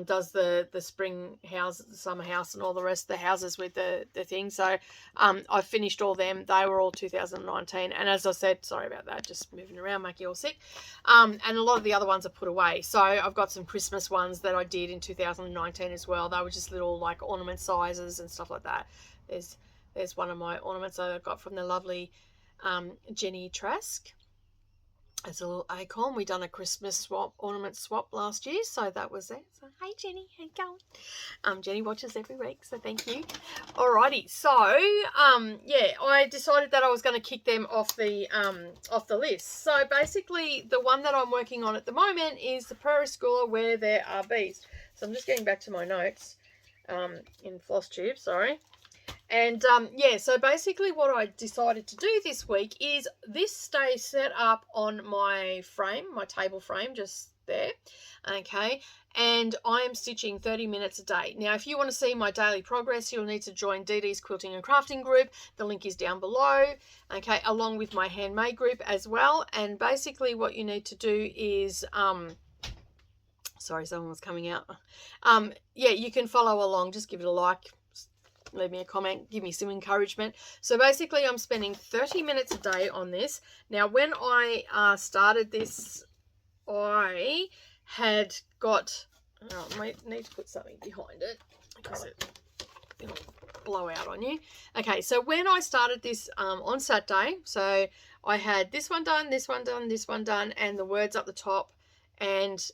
A: Does the spring house, the summer house, and all the rest of the houses with the thing. So I finished all them. They were all 2019. And as I said, sorry about that, just moving around, make you all sick. And a lot of the other ones are put away. So I've got some Christmas ones that I did in 2019 as well. They were just little like ornament sizes and stuff like that. There's one of my ornaments I got from the lovely Jenny Trask. As a little acorn. We done a Christmas ornament swap last year, so that was it. So hey Jenny, how you going? Jenny watches every week, so thank you. Alrighty, so yeah, I decided that I was going to kick them off the list. So basically, the one that I'm working on at the moment is the Prairie Schooler Where There Are Bees. So I'm just getting back to my notes in FlossTube, sorry. And yeah, so basically what I decided to do this week is this stays set up on my frame, my table frame, just there, okay, and I am stitching 30 minutes a day. Now, if you want to see my daily progress, you'll need to join DD's Quilting and Crafting group. The link is down below, okay, along with my handmade group as well. And basically what you need to do is sorry, someone was coming out. Yeah, you can follow along, just give it a like, leave me a comment, give me some encouragement. So basically I'm spending 30 minutes a day on this. Now when I started this, I had got, I might need to put something behind it because it'll blow out on you. Okay, so when I started this on Saturday, so I had this one done, this one done, this one done, and the words up the top. And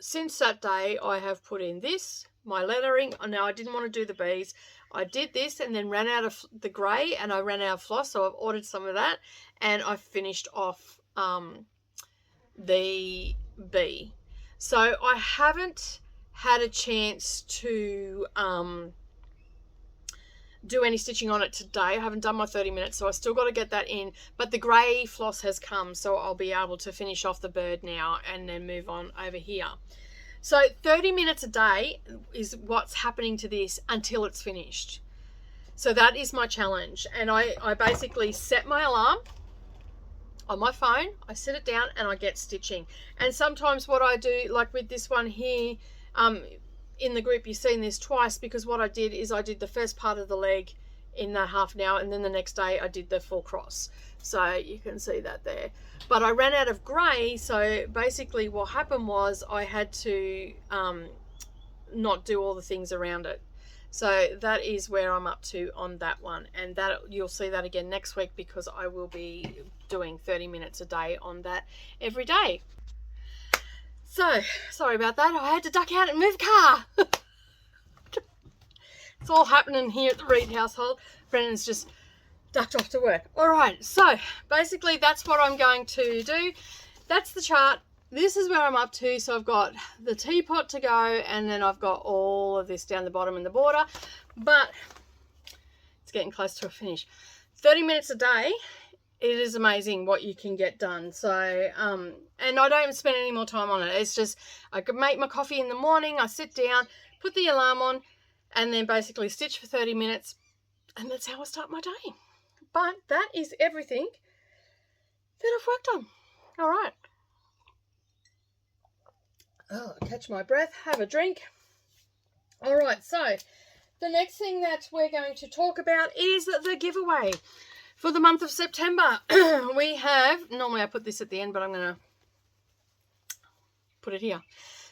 A: since that day I have put in this, my lettering. Now I didn't want to do the bees. I did this and then ran out of the grey, and I ran out of floss, so I've ordered some of that, and I finished off the bee. So I haven't had a chance to do any stitching on it today. I haven't done my 30 minutes, so I still got to get that in, but the grey floss has come, so I'll be able to finish off the bird now and then move on over here. So 30 minutes a day is what's happening to this until it's finished. So that is my challenge. And I basically set my alarm on my phone, I set it down, and I get stitching. And sometimes what I do, like with this one here, in the group you've seen this twice, because what I did is I did the first part of the leg in that half an hour, and then the next day I did the full cross. So you can see that there. But I ran out of grey, so basically what happened was I had to not do all the things around it. So that is where I'm up to on that one, and that you'll see that again next week, because I will be doing 30 minutes a day on that every day. So sorry about that, I had to duck out and move car. It's all happening here at the Reed household. Brennan's just ducked off to work. All right, so basically that's what I'm going to do. That's the chart. This is where I'm up to. So I've got the teapot to go, and then I've got all of this down the bottom in the border, but it's getting close to a finish. 30 minutes a day, it is amazing what you can get done. So and I don't even spend any more time on it. It's just I could make my coffee in the morning, I sit down, put the alarm on, and then basically stitch for 30 minutes, and that's how I start my day. But that is everything that I've worked on. All right. Oh, catch my breath, have a drink. All right, so the next thing that we're going to talk about is the giveaway for the month of September. We have, normally I put this at the end, but I'm going to put it here.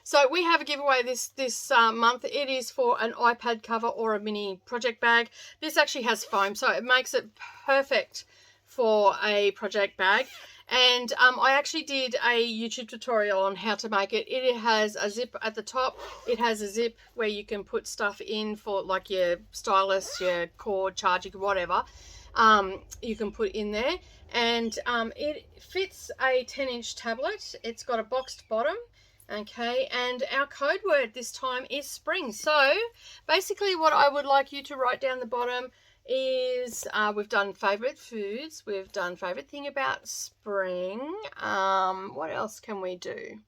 A: So we have a giveaway this month. It is for an iPad cover or a mini project bag. This actually has foam, so it makes it perfect for a project bag. And I actually did a YouTube tutorial on how to make it. It has a zip at the top. It has a zip where you can put stuff in for like your stylus, your cord, charging, whatever. You can put in there. And it fits a 10-inch tablet. It's got a boxed bottom. Okay, and our code word this time is spring. So basically what I would like you to write down the bottom is we've done favorite foods, we've done favorite thing about spring. What else can we do?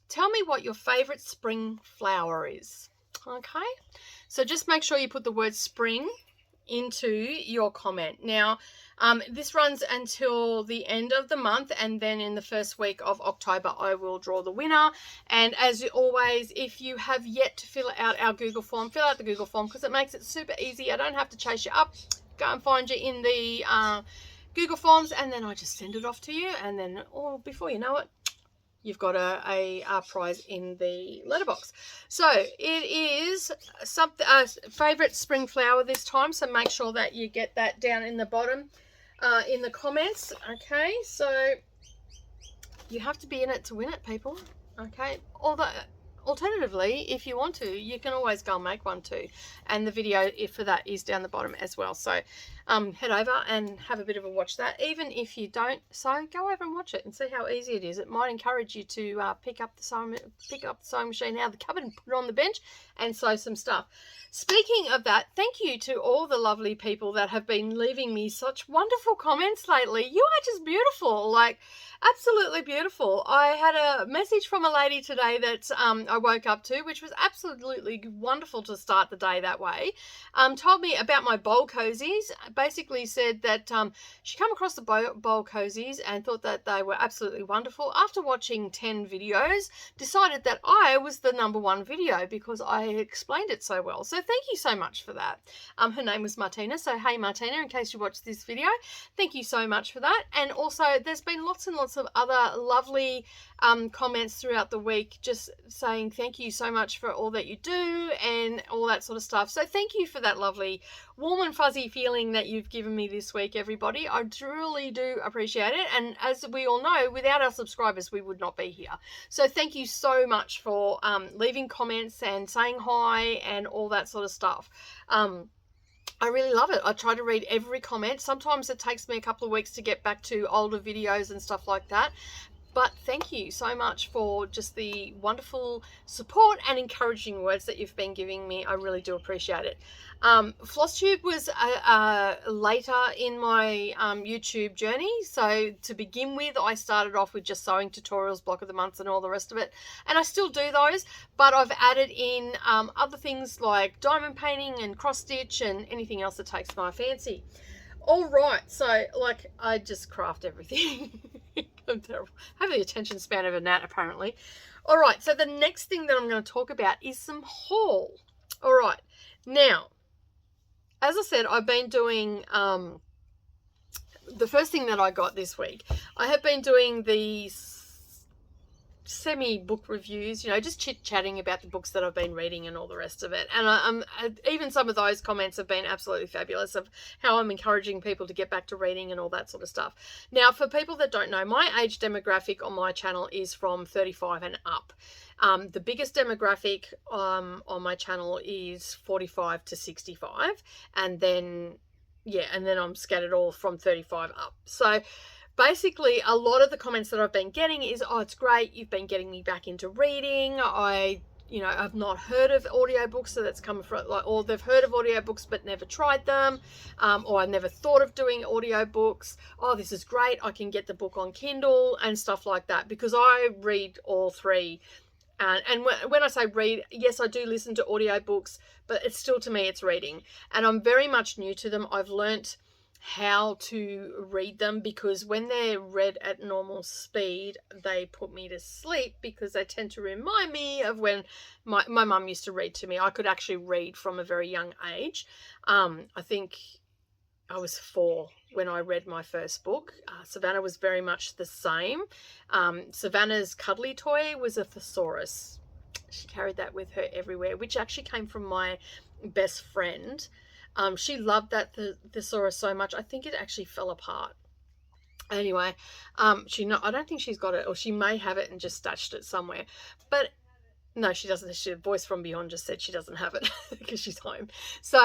A: Tell me what your favorite spring flower is. Okay, so just make sure you put the word spring into your comment. Now this runs until the end of the month, and then in the first week of October I will draw the winner. And as always, if you have yet to fill out our Google form, fill out the Google form, because it makes it super easy. I don't have to chase you up, go and find you in the Google forms, and then I just send it off to you, and then before you know it, you've got a prize in the letterbox. So it is something favorite spring flower this time, so make sure that you get that down in the bottom in the comments. Okay, so you have to be in it to win it, people. Okay, although alternatively, if you want to, you can always go and make one too, and the video for that is down the bottom as well. So head over and have a bit of a watch that. Even if you don't sew, go over and watch it and see how easy it is. It might encourage you to pick up the sewing machine out of the cupboard and put it on the bench and sew some stuff. Speaking of that, thank you to all the lovely people that have been leaving me such wonderful comments lately. You are just beautiful, like absolutely beautiful. I had a message from a lady today that I woke up to, which was absolutely wonderful to start the day that way. Told me about my bowl cozies. Basically said that she came across the bowl cozies and thought that they were absolutely wonderful. After watching 10 videos, decided that I was the #1 video because I explained it so well. So thank you so much for that. Her name was Martina. So hey Martina, in case you watch this video, thank you so much for that. And also there's been lots and lots of other lovely comments throughout the week just saying thank you so much for all that you do and all that sort of stuff. So thank you for that lovely warm and fuzzy feeling that you've given me this week, everybody. I truly do appreciate it. And as we all know, without our subscribers, we would not be here. So thank you so much for leaving comments and saying hi and all that sort of stuff. I really love it. I try to read every comment. Sometimes it takes me a couple of weeks to get back to older videos and stuff like that. But thank you so much for just the wonderful support and encouraging words that you've been giving me. I really do appreciate it. FlossTube was later in my YouTube journey. So to begin with, I started off with just sewing tutorials, block of the months and all the rest of it. And I still do those, but I've added in other things like diamond painting and cross stitch and anything else that takes my fancy. All right, so like I just craft everything. I'm terrible. I have the attention span of a gnat, apparently. All right, so the next thing that I'm going to talk about is some haul. All right, now, as I said, I've been doing the first thing that I got this week. I have been doing these semi-book reviews, you know, just chit-chatting about the books that I've been reading and all the rest of it. And even some of those comments have been absolutely fabulous of how I'm encouraging people to get back to reading and all that sort of stuff. Now, for people that don't know, my age demographic on my channel is from 35 and up. The biggest demographic on my channel is 45 to 65. And then, yeah, and then I'm scattered all from 35 up. So basically, a lot of the comments that I've been getting is, oh, it's great, you've been getting me back into reading. I've not heard of audiobooks, so that's come from, like, or they've heard of audiobooks but never tried them, or I never thought of doing audiobooks. Oh, this is great, I can get the book on Kindle and stuff like that, because I read all three. And when I say read, yes, I do listen to audiobooks, but it's still, to me, it's reading. And I'm very much new to them. I've learnt how to read them, because when they're read at normal speed, they put me to sleep, because they tend to remind me of when my mum used to read to me. I could actually read from a very young age. I think I was 4 when I read my first book. Savannah was very much the same. Savannah's cuddly toy was a thesaurus. She carried that with her everywhere, which actually came from my best friend. She loved that thesaurus so much. I think it actually fell apart. Anyway, I don't think she's got it, or she may have it and just stashed it somewhere. But no, she doesn't. She voice from beyond just said she doesn't have it because she's home. So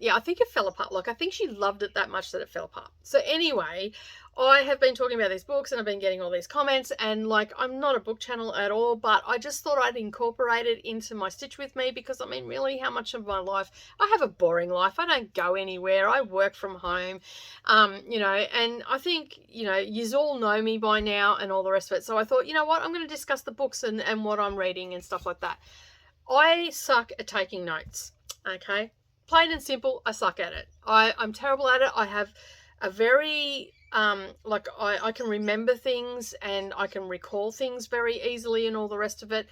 A: yeah, I think it fell apart. Like, I think she loved it that much that it fell apart. So anyway, I have been talking about these books and I've been getting all these comments, and like, I'm not a book channel at all, but I just thought I'd incorporate it into my Stitch With Me, because I mean, really, how much of my life, I have a boring life. I don't go anywhere. I work from home, you know, and I think, you know, yous all know me by now and all the rest of it. So I thought, you know what, I'm going to discuss the books and what I'm reading and stuff like that. I suck at taking notes, okay? Plain and simple, I suck at it. I'm terrible at it. I have a very, like, I can remember things and I can recall things very easily and all the rest of it.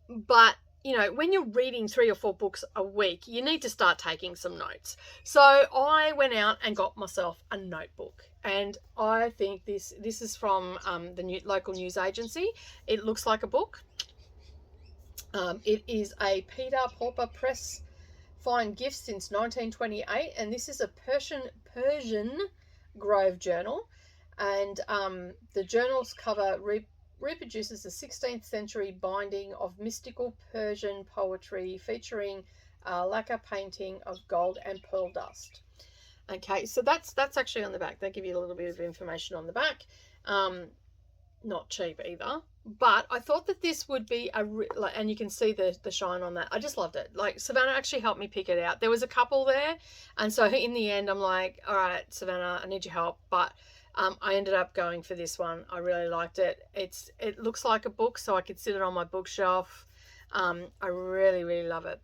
A: But, you know, when you're reading 3 or 4 books a week, you need to start taking some notes. So I went out and got myself a notebook. And I think this is from the local news agency. It looks like a book. It is a Peter Pauper Press Fine Gift since 1928, and this is a Persian Grove journal, and the journal's cover reproduces a 16th century binding of mystical Persian poetry featuring lacquer painting of gold and pearl dust. Okay, so that's actually on the back. They give you a little bit of information on the back. Not cheap either, but I thought that this would be and you can see the shine on that. I just loved it. Like, Savannah actually helped me pick it out. There was a couple there, and so in the end I'm like, all right, Savannah, I need your help. But I ended up going for this one. I really liked it. It looks like a book, so I could sit it on my bookshelf. I really love it.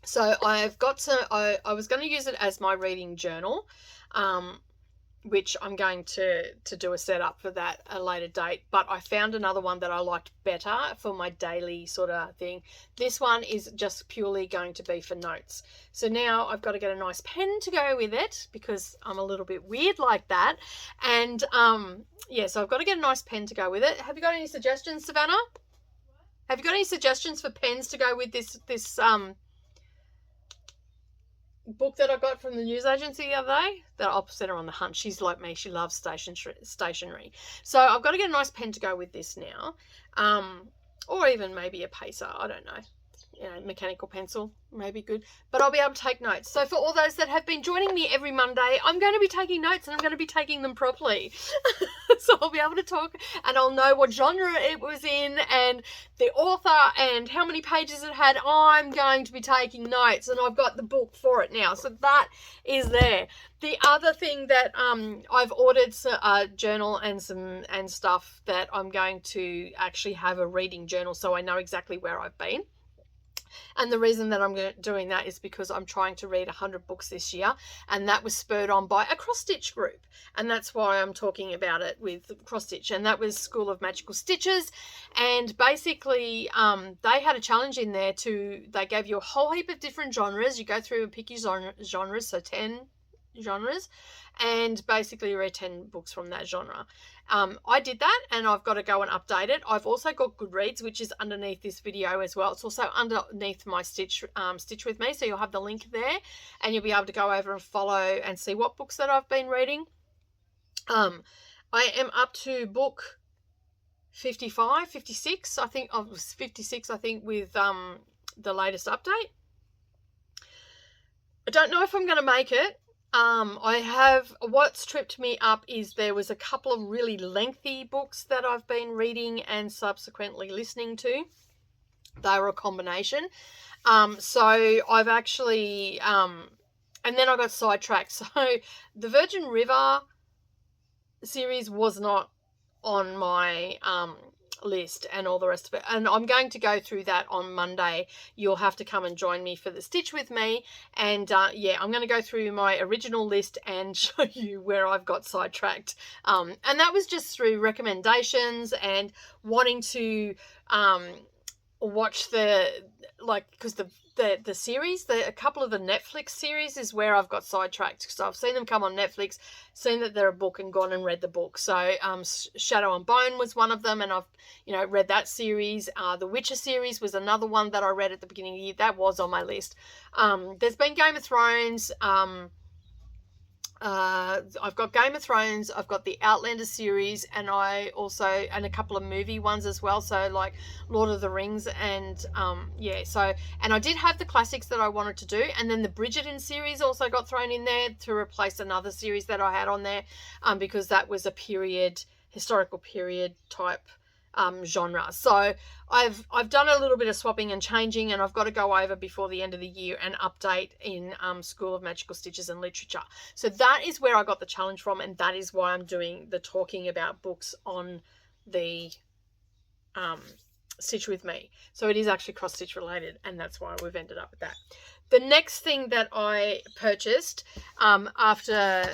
A: So I've got I was going to use it as my reading journal, which I'm going to do a setup for that at a later date. But I found another one that I liked better for my daily sort of thing. This one is just purely going to be for notes. So now I've got to get a nice pen to go with it, because I'm a little bit weird like that. And yeah, so I've got to get a nice pen to go with it. Have you got any suggestions, Savannah? Have you got any suggestions for pens to go with this book that I got from the news agency the other day? That I'll set her on the hunt. She's like me. She loves stationery. So I've got to get a nice pen to go with this now. Or even maybe a pacer. I don't know. You know, mechanical pencil may be good. But I'll be able to take notes. So for all those that have been joining me every Monday, I'm going to be taking notes, and I'm going to be taking them properly. So I'll be able to talk, and I'll know what genre it was in and the author and how many pages it had. I'm going to be taking notes, and I've got the book for it now. So that is there. The other thing that I've ordered a journal and stuff that I'm going to actually have a reading journal, so I know exactly where I've been. And the reason that I'm doing that is because I'm trying to read 100 books this year, and that was spurred on by a cross-stitch group, and that's why I'm talking about it with cross-stitch. And that was School of Magical Stitches, and basically they had a challenge in there they gave you a whole heap of different genres. You go through and pick your genres, so 10 genres, and basically read 10 books from that genre. I did that, and I've got to go and update it. I've also got Goodreads, which is underneath this video as well. It's also underneath my Stitch With Me, so you'll have the link there, and you'll be able to go over and follow and see what books that I've been reading. I am up to book 55, 56, I think. I was 56, I think, with the latest update. I don't know if I'm going to make it. What's tripped me up is there was a couple of really lengthy books that I've been reading and subsequently listening to. They were a combination. So I've actually, and then I got sidetracked. So the Virgin River series was not on my list and all the rest of it, and I'm going to go through that on Monday. You'll have to come and join me for the Stitch With Me, and yeah, I'm going to go through my original list and show you where I've got sidetracked, and that was just through recommendations and wanting to watch because the the series, a couple of the Netflix series is where I've got sidetracked. So I've seen them come on Netflix, seen that they're a book and gone and read the book. So Shadow and Bone was one of them, and I've, you know, read that series. The Witcher series was another one that I read at the beginning of the year. That was on my list. There's been Game of Thrones. I've got Game of Thrones, I've got the Outlander series, and a couple of movie ones as well, so like Lord of the Rings, and and I did have the classics that I wanted to do, and then the Bridgerton series also got thrown in there to replace another series that I had on there, because that was a historical period type genre. So I've done a little bit of swapping and changing, and I've got to go over before the end of the year and update in School of Magical Stitches and Literature. So that is where I got the challenge from, and that is why I'm doing the talking about books on the Stitch With Me. So it is actually cross stitch related, and that's why we've ended up with that. The next thing that I purchased after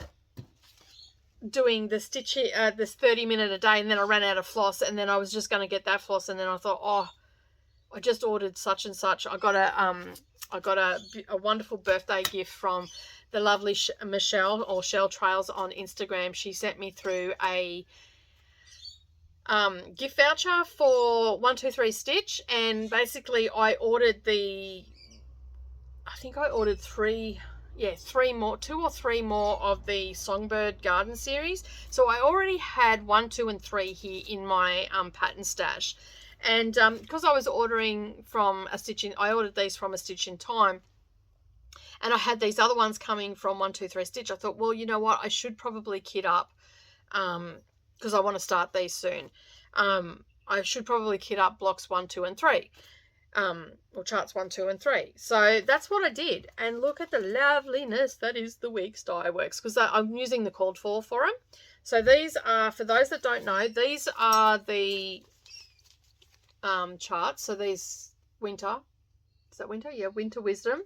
A: doing the stitch this 30-minute a day, and then I ran out of floss, and then I was just going to get that floss, and then I thought, oh, I just ordered such and such. I got a wonderful birthday gift from the lovely Michelle, or Shell Trails on Instagram. She sent me through a gift voucher for 123 Stitch, and basically I ordered two or three more of the Songbird Garden series. So I already had 1, 2, and 3 here in my pattern stash, and because I was ordering from I ordered these from A Stitch in Time, and I had these other ones coming from 123 Stitch. I thought, well, you know what, I should probably kit up, because I want to start these soon. I should probably kit up blocks 1, 2, and 3. Or charts 1, 2, and 3. So that's what I did, and look at the loveliness that is the Weeks Die Works, because I'm using the called for them. So these are, for those that don't know, these are the charts. So these winter, is that winter? Yeah, Winter Wisdom.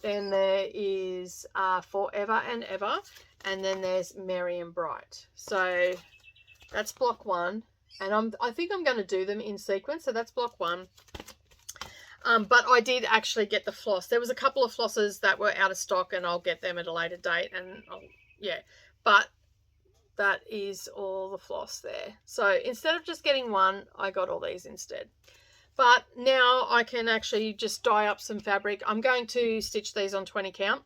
A: Then there is Forever and Ever, and then there's Merry and Bright. So that's block 1, and I think I'm going to do them in sequence. So that's block 1. But I did actually get the floss. There was a couple of flosses that were out of stock, and I'll get them at a later date. And but that is all the floss there. So instead of just getting one, I got all these instead. But now I can actually just dye up some fabric. I'm going to stitch these on 20 count,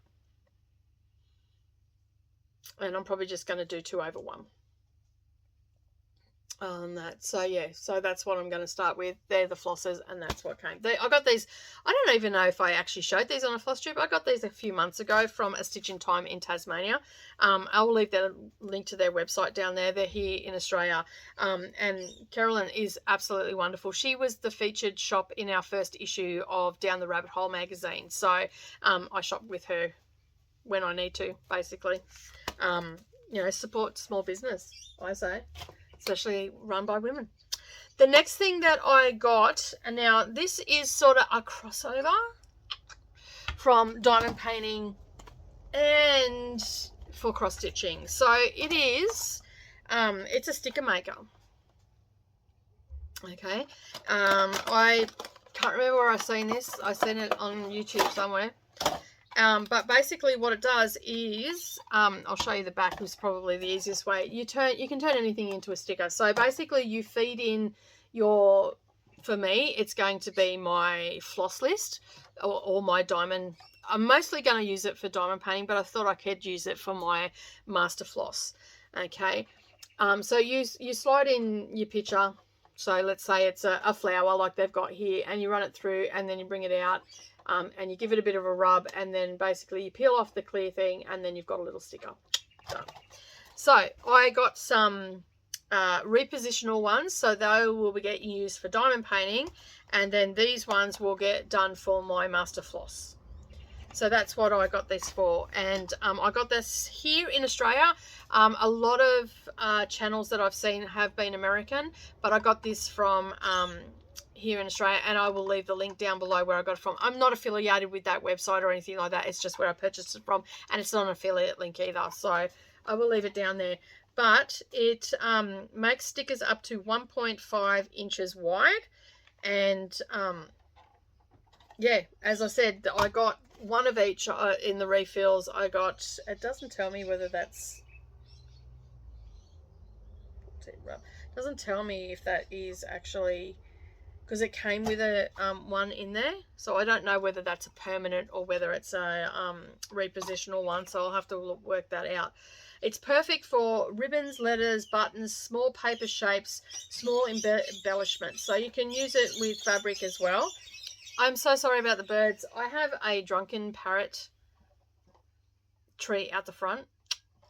A: and I'm probably just going to do 2 over 1 on that. So yeah, so that's what I'm going to start with. They're the flosses, and that's what came. I got these, I don't even know if I actually showed these on a floss tube. I got these a few months ago from A Stitch in Time in Tasmania. I will leave the link to their website down there. They're here in Australia, and Carolyn is absolutely wonderful. She was the featured shop in our first issue of Down the Rabbit Hole magazine, so I shop with her when I need to, basically. You know, support small business, I say, especially run by women. The next thing that I got, and now this is sort of a crossover from diamond painting and for cross stitching. So it is, it's a sticker maker. Okay, I can't remember where I've seen this. I've seen it on YouTube somewhere. But basically what it does is, I'll show you the back, is probably the easiest way. You can turn anything into a sticker. So basically you feed in your, for me, it's going to be my floss list or my diamond. I'm mostly going to use it for diamond painting, but I thought I could use it for my master floss. Okay. So you slide in your picture. So let's say it's a flower like they've got here, and you run it through, and then you bring it out. And you give it a bit of a rub, and then basically you peel off the clear thing, and then you've got a little sticker. Done. So I got some repositional ones, so they will be getting used for diamond painting, and then these ones will get done for my master floss. So that's what I got this for, and I got this here in Australia. A lot of channels that I've seen have been American, but I got this from here in Australia, and I will leave the link down below where I got it from. I'm not affiliated with that website or anything like that. It's just where I purchased it from, and it's not an affiliate link either, so I will leave it down there. But it makes stickers up to 1.5 inches wide, and yeah, as I said, I got one of each in the refills. I got, it doesn't tell me whether that's, doesn't tell me if that is actually, because it came with a one in there, so I don't know whether that's a permanent or whether it's a repositional one, so I'll have to work that out. It's perfect for ribbons, letters, buttons, small paper shapes, small embellishments, so you can use it with fabric as well. I'm so sorry about the birds. I have a drunken parrot tree out the front,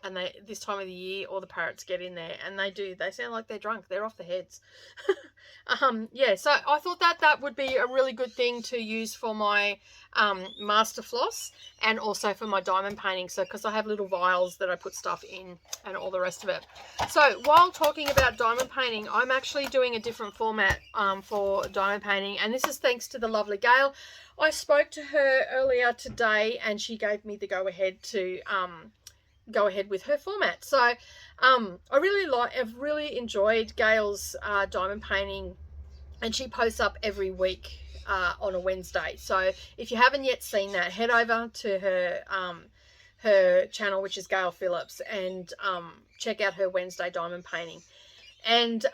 A: and they, this time of the year, all the parrots get in there, and they sound like they're drunk. They're off their heads. Yeah, so I thought that would be a really good thing to use for my master floss, and also for my diamond painting. So, because I have little vials that I put stuff in and all the rest of it. So while talking about diamond painting, I'm actually doing a different format for diamond painting, and this is thanks to the lovely Gail. I spoke to her earlier today, and she gave me the go-ahead to go ahead with her format. So I've really enjoyed Gail's diamond painting, and she posts up every week on a Wednesday. So if you haven't yet seen that, head over to her channel, which is Gail Phillips, and check out her Wednesday diamond painting. And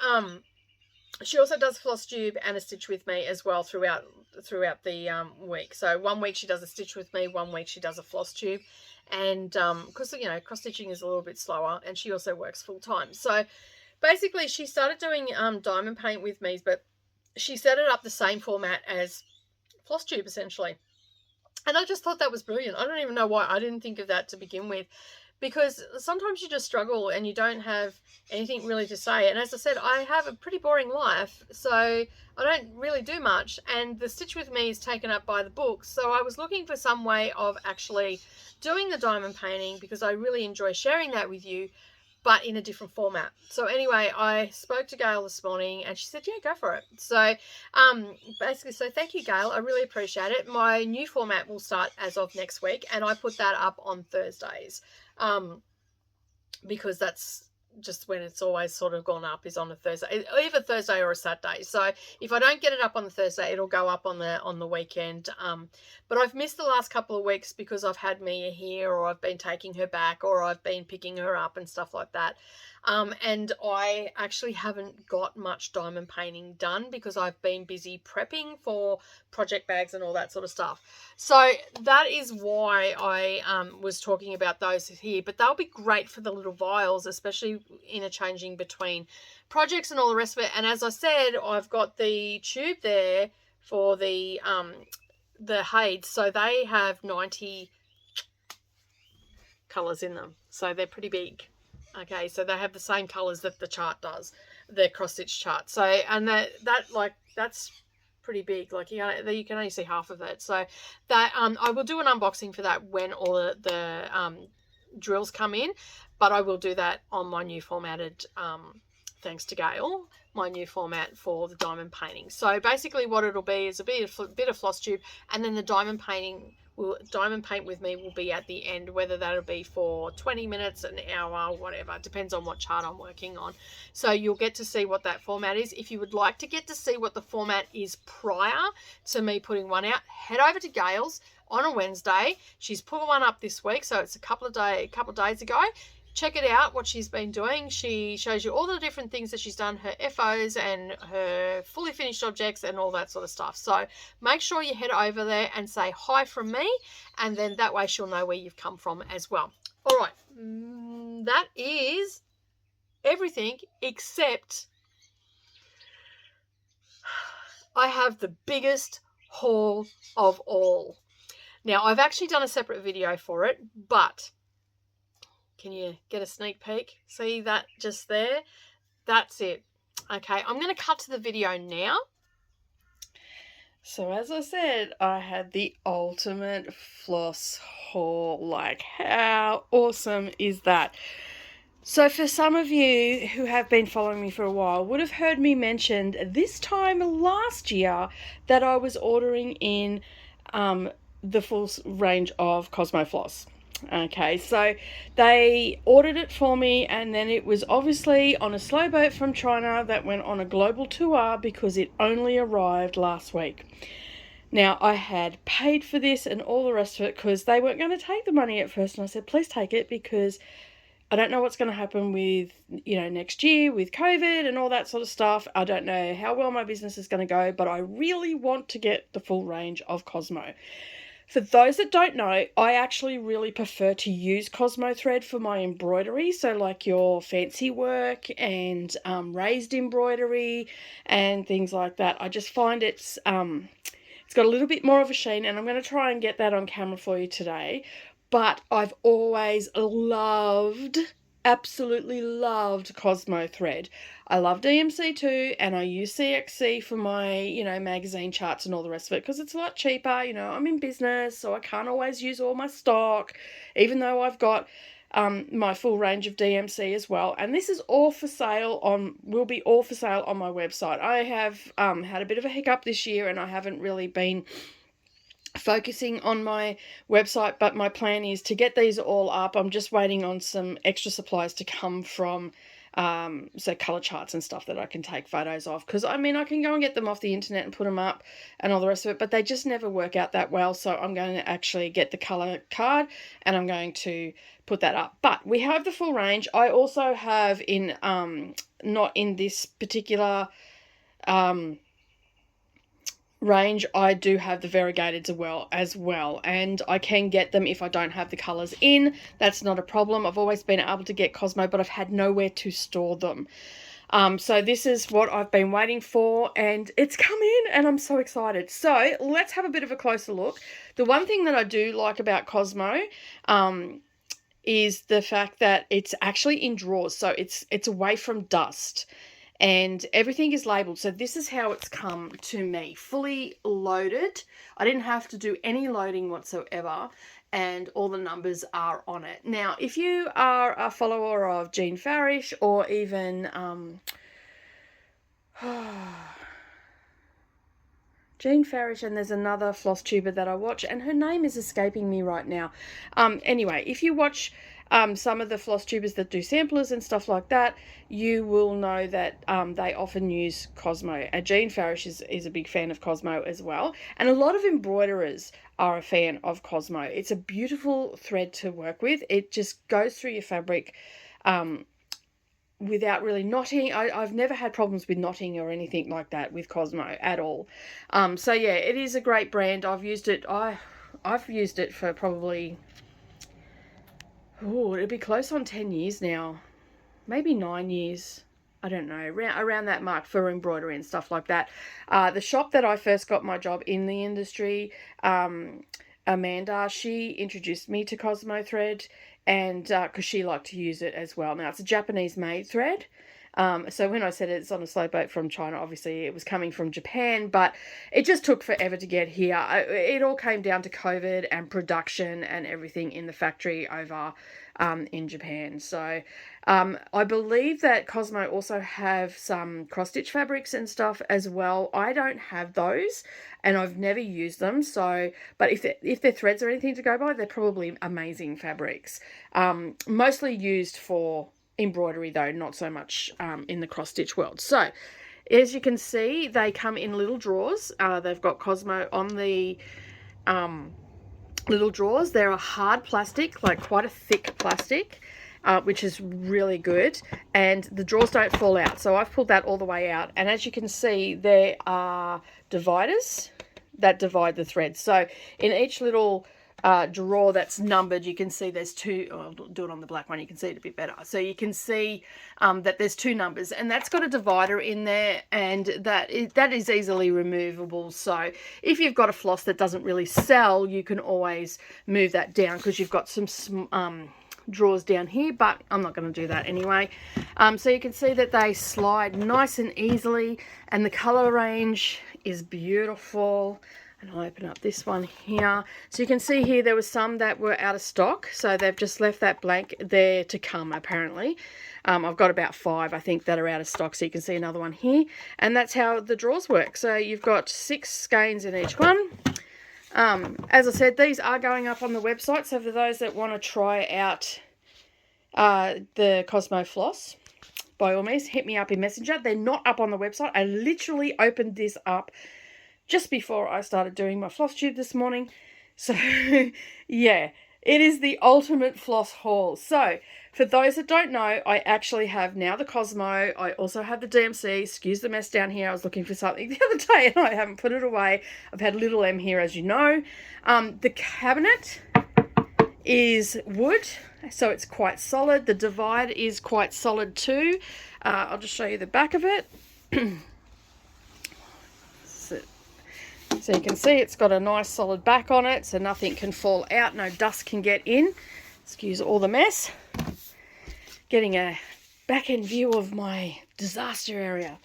A: she also does FlossTube and a stitch with me as well throughout the week. So one week she does a stitch with me, one week she does a FlossTube. And because cross stitching is a little bit slower, and she also works full time. So basically she started doing diamond paint with me, but she set it up the same format as FlossTube essentially. And I just thought that was brilliant. I don't even know why I didn't think of that to begin with, because sometimes you just struggle and you don't have anything really to say. And as I said, I have a pretty boring life, so I don't really do much, and the stitch with me is taken up by the books. So I was looking for some way of actually doing the diamond painting, because I really enjoy sharing that with you, but in a different format. So anyway, I spoke to Gail this morning, and she said, yeah, go for it. So basically, so thank you, Gail. I really appreciate it. My new format will start as of next week, and I put that up on Thursdays, because that's just when it's always sort of gone up, is on a Thursday, either Thursday or a Saturday. So if I don't get it up on the Thursday, it'll go up on the weekend. But I've missed the last couple of weeks because I've had Mia here, or I've been taking her back, or I've been picking her up and stuff like that. And I actually haven't got much diamond painting done because I've been busy prepping for project bags and all that sort of stuff. So that is why I was talking about those here, but they'll be great for the little vials, especially interchanging between projects and all the rest of it. And as I said, I've got the tube there for the Hades, so they have 90 colours in them, so they're pretty big. Okay, so they have the same colours that the chart does, the cross stitch chart. So, and that's pretty big. Like you can only see half of it. So that I will do an unboxing for that when all the drills come in, but I will do that on my new formatted, thanks to Gail, my new format for the diamond painting. So basically what it'll be is a bit of FlossTube, and then the diamond paint with me will be at the end, whether that'll be for 20 minutes, an hour, whatever. It depends on what chart I'm working on. So you'll get to see what that format is. If you would like to get to see what the format is prior to me putting one out, head over to Gail's on a Wednesday. She's put one up this week, so it's a couple of days ago. Check it out, what she's been doing. She shows you all the different things that she's done, her FOs and her fully finished objects and all that sort of stuff. So make sure you head over there and say hi from me, and then that way she'll know where you've come from as well. All right, that is everything, except I have the biggest haul of all. Now, I've actually done a separate video for it, but can you get a sneak peek? See that just there? That's it. Okay, I'm going to cut to the video now. So as I said, I had the ultimate floss haul. Like, how awesome is that? So for some of you who have been following me for a while would have heard me mention this time last year that I was ordering in the full range of Cosmo Floss. Okay, so they ordered it for me, and then it was obviously on a slow boat from China that went on a global tour because it only arrived last week. Now, I had paid for this and all the rest of it because they weren't going to take the money at first. And I said, please take it because I don't know what's going to happen with, next year with COVID and all that sort of stuff. I don't know how well my business is going to go, but I really want to get the full range of Cosmo. For those that don't know, I actually really prefer to use Cosmo Thread for my embroidery. So like your fancy work and raised embroidery and things like that. I just find it's got a little bit more of a sheen, and I'm going to try and get that on camera for you today. But I've always absolutely loved Cosmo Thread. I love DMC too, and I use CXC for my, magazine charts and all the rest of it because it's a lot cheaper. I'm in business, so I can't always use all my stock, even though I've got my full range of DMC as well. And this is all for sale will be all for sale on my website. I have had a bit of a hiccup this year, and I haven't really been focusing on my website, but my plan is to get these all up. I'm just waiting on some extra supplies to come from so color charts and stuff that I can take photos of, because I can go and get them off the internet and put them up and all the rest of it, but they just never work out that well. So I'm going to actually get the color card and I'm going to put that up. But we have the full range. I also have in not in this particular range, I do have the variegated as well, and I can get them if I don't have the colors in. That's not a problem. I've always been able to get Cosmo, but I've had nowhere to store them. So this is what I've been waiting for, and it's come in, and I'm so excited. So let's have a bit of a closer look. The one thing that I do like about Cosmo is the fact that it's actually in drawers, so it's away from dust. And everything is labeled. So this is how it's come to me, fully loaded. I didn't have to do any loading whatsoever, and all the numbers are on it. Now, if you are a follower of Jean Farish, or even Jean Farish, and there's another floss tuber that I watch, and her name is escaping me right now. Anyway, if you watch some of the floss tubers that do samplers and stuff like that, you will know that they often use Cosmo. Jean Farish is a big fan of Cosmo as well, and a lot of embroiderers are a fan of Cosmo. It's a beautiful thread to work with. It just goes through your fabric without really knotting. I've never had problems with knotting or anything like that with Cosmo at all. So yeah, it is a great brand. I've used it for probably, it'll be close on 10 years now, maybe 9 years. I don't know, around that mark for embroidery and stuff like that. The shop that I first got my job in the industry, Amanda, she introduced me to Cosmo Thread, and because she liked to use it as well. Now, it's a Japanese made thread. So when I said it's on a slow boat from China, obviously it was coming from Japan, but it just took forever to get here. It all came down to COVID and production and everything in the factory over in Japan. So I believe that Cosmo also have some cross-stitch fabrics and stuff as well. I don't have those, and I've never used them. So, but if they're threads or anything to go by, they're probably amazing fabrics. Mostly used for embroidery though, not so much in the cross-stitch world. So as you can see, they come in little drawers. They've got Cosmo on the little drawers. They're a hard plastic, like quite a thick plastic, which is really good, and the drawers don't fall out. So I've pulled that all the way out, and as you can see, there are dividers that divide the threads. So in each little drawer that's numbered, you can see there's two. I'll do it on the black one, you can see it a bit better. So you can see that there's two numbers, and that's got a divider in there, and that is easily removable. So if you've got a floss that doesn't really sell, you can always move that down, because you've got some drawers down here, but I'm not going to do that anyway. So you can see that they slide nice and easily, and the color range is beautiful. And I'll open up this one here. So you can see here there were some that were out of stock, so they've just left that blank there to come apparently. I've got about 5 I think that are out of stock, so you can see another one here, and that's how the drawers work. So you've got 6 skeins in each one. As I said, these are going up on the website, so for those that want to try out the Cosmo Floss, by all means hit me up in Messenger. They're not up on the website. I literally opened this up just before I started doing my floss tube this morning. So yeah, it is the ultimate floss haul. So for those that don't know, I actually have now the Cosmo. I also have the DMC. Excuse the mess down here. I was looking for something the other day and I haven't put it away. I've had little M here, as you know. The cabinet is wood, so it's quite solid. The divide is quite solid too. I'll just show you the back of it. So you can see it's got a nice solid back on it, so nothing can fall out, no dust can get in. Excuse all the mess. Getting a back end view of my disaster area.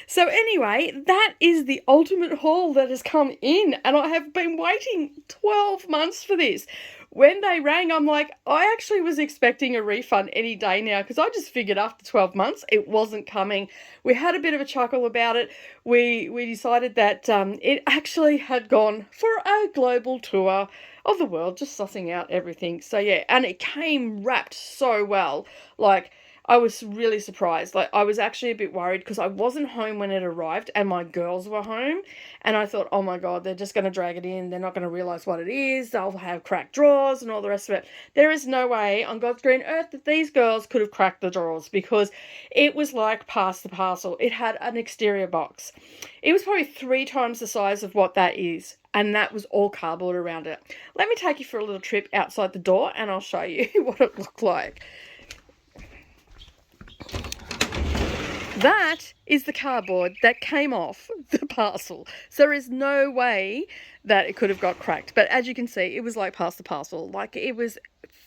A: So anyway, that is the ultimate haul that has come in, and I have been waiting 12 months for this. When they rang, I'm like, I actually was expecting a refund any day now, because I just figured after 12 months it wasn't coming. We had a bit of a chuckle about it. We decided that it actually had gone for a global tour of the world, just sussing out everything. So yeah, and it came wrapped so well. Like, I was really surprised. Like, I was actually a bit worried because I wasn't home when it arrived and my girls were home. And I thought, oh my God, they're just going to drag it in. They're not going to realize what it is. They'll have cracked drawers and all the rest of it. There is no way on God's green earth that these girls could have cracked the drawers, because it was like Pass the Parcel. It had an exterior box. It was probably 3 times the size of what that is. And that was all cardboard around it. Let me take you for a little trip outside the door and I'll show you what it looked like. That is the cardboard that came off the parcel. So there is no way that it could have got cracked. But as you can see, it was like Pass the Parcel. Like, it was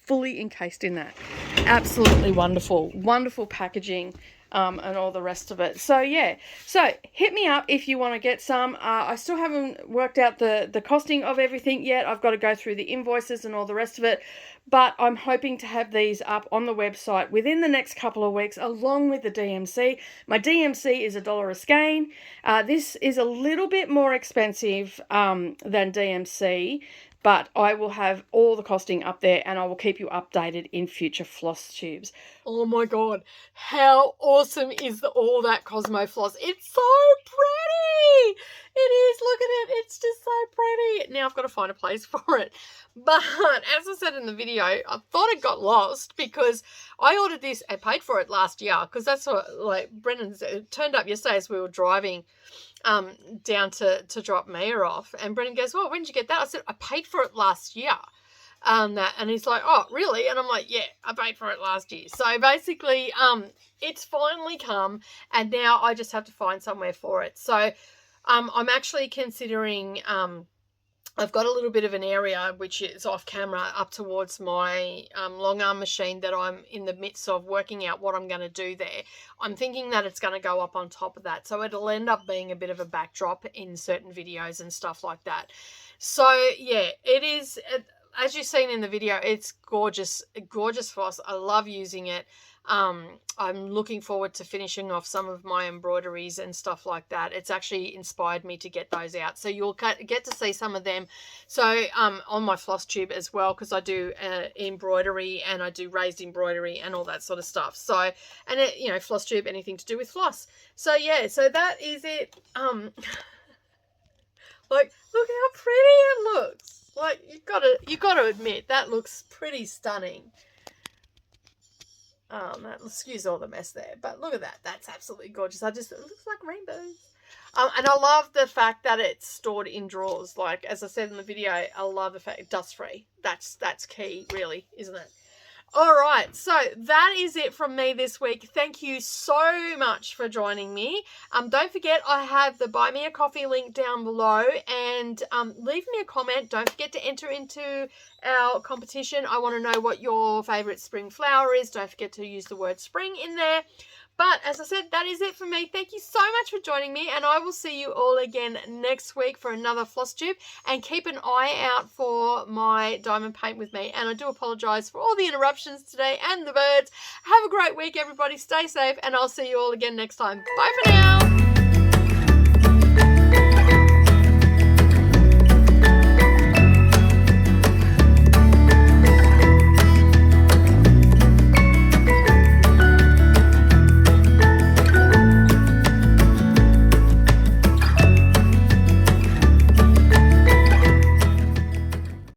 A: fully encased in that. Absolutely wonderful. Wonderful packaging. And all the rest of it. So yeah, so hit me up if you want to get some. I still haven't worked out the costing of everything yet. I've got to go through the invoices and all the rest of it, but I'm hoping to have these up on the website within the next couple of weeks, along with the DMC. My DMC is $1 a skein. This is a little bit more expensive than DMC, but I will have all the costing up there and I will keep you updated in future floss tubes. Oh my God, how awesome is all that Cosmo floss? It's so pretty. It is, look at it. It's just so pretty. Now I've got to find a place for it. But as I said in the video, I thought it got lost because I ordered this and paid for it last year, because that's what, like, Brendan turned up yesterday as we were driving down to drop Mia off, and Brendan goes, well, when did you get that? I said, I paid for it last year. And he's like, oh, really? And I'm like, yeah, I paid for it last year. So basically, it's finally come, and now I just have to find somewhere for it. So I'm actually considering, I've got a little bit of an area which is off camera up towards my long arm machine that I'm in the midst of working out what I'm going to do there. I'm thinking that it's going to go up on top of that, so it'll end up being a bit of a backdrop in certain videos and stuff like that. So yeah, it is, as you've seen in the video, it's gorgeous, gorgeous floss. I love using it. I'm looking forward to finishing off some of my embroideries and stuff like that. It's actually inspired me to get those out, so you'll get to see some of them. So on my floss tube as well, because I do embroidery and I do raised embroidery and all that sort of stuff. So, and it, you know, floss tube, anything to do with floss. So yeah, so that is it. Like, look how pretty it looks. Like, you gotta admit, that looks pretty stunning. Excuse all the mess there, but look at that. That's absolutely gorgeous. It looks like rainbows. And I love the fact that it's stored in drawers. Like, as I said in the video, I love the fact it's dust-free. That's key, really, isn't it? All right, so that is it from me this week. Thank you so much for joining me. Don't forget, I have the Buy Me a Coffee link down below, and leave me a comment. Don't forget to enter into our competition. I want to know what your favourite spring flower is. Don't forget to use the word spring in there. But as I said, that is it for me. Thank you so much for joining me, and I will see you all again next week for another floss tube. And keep an eye out for my diamond paint with me. And I do apologise for all the interruptions today and the birds. Have a great week, everybody. Stay safe, and I'll see you all again next time. Bye for now.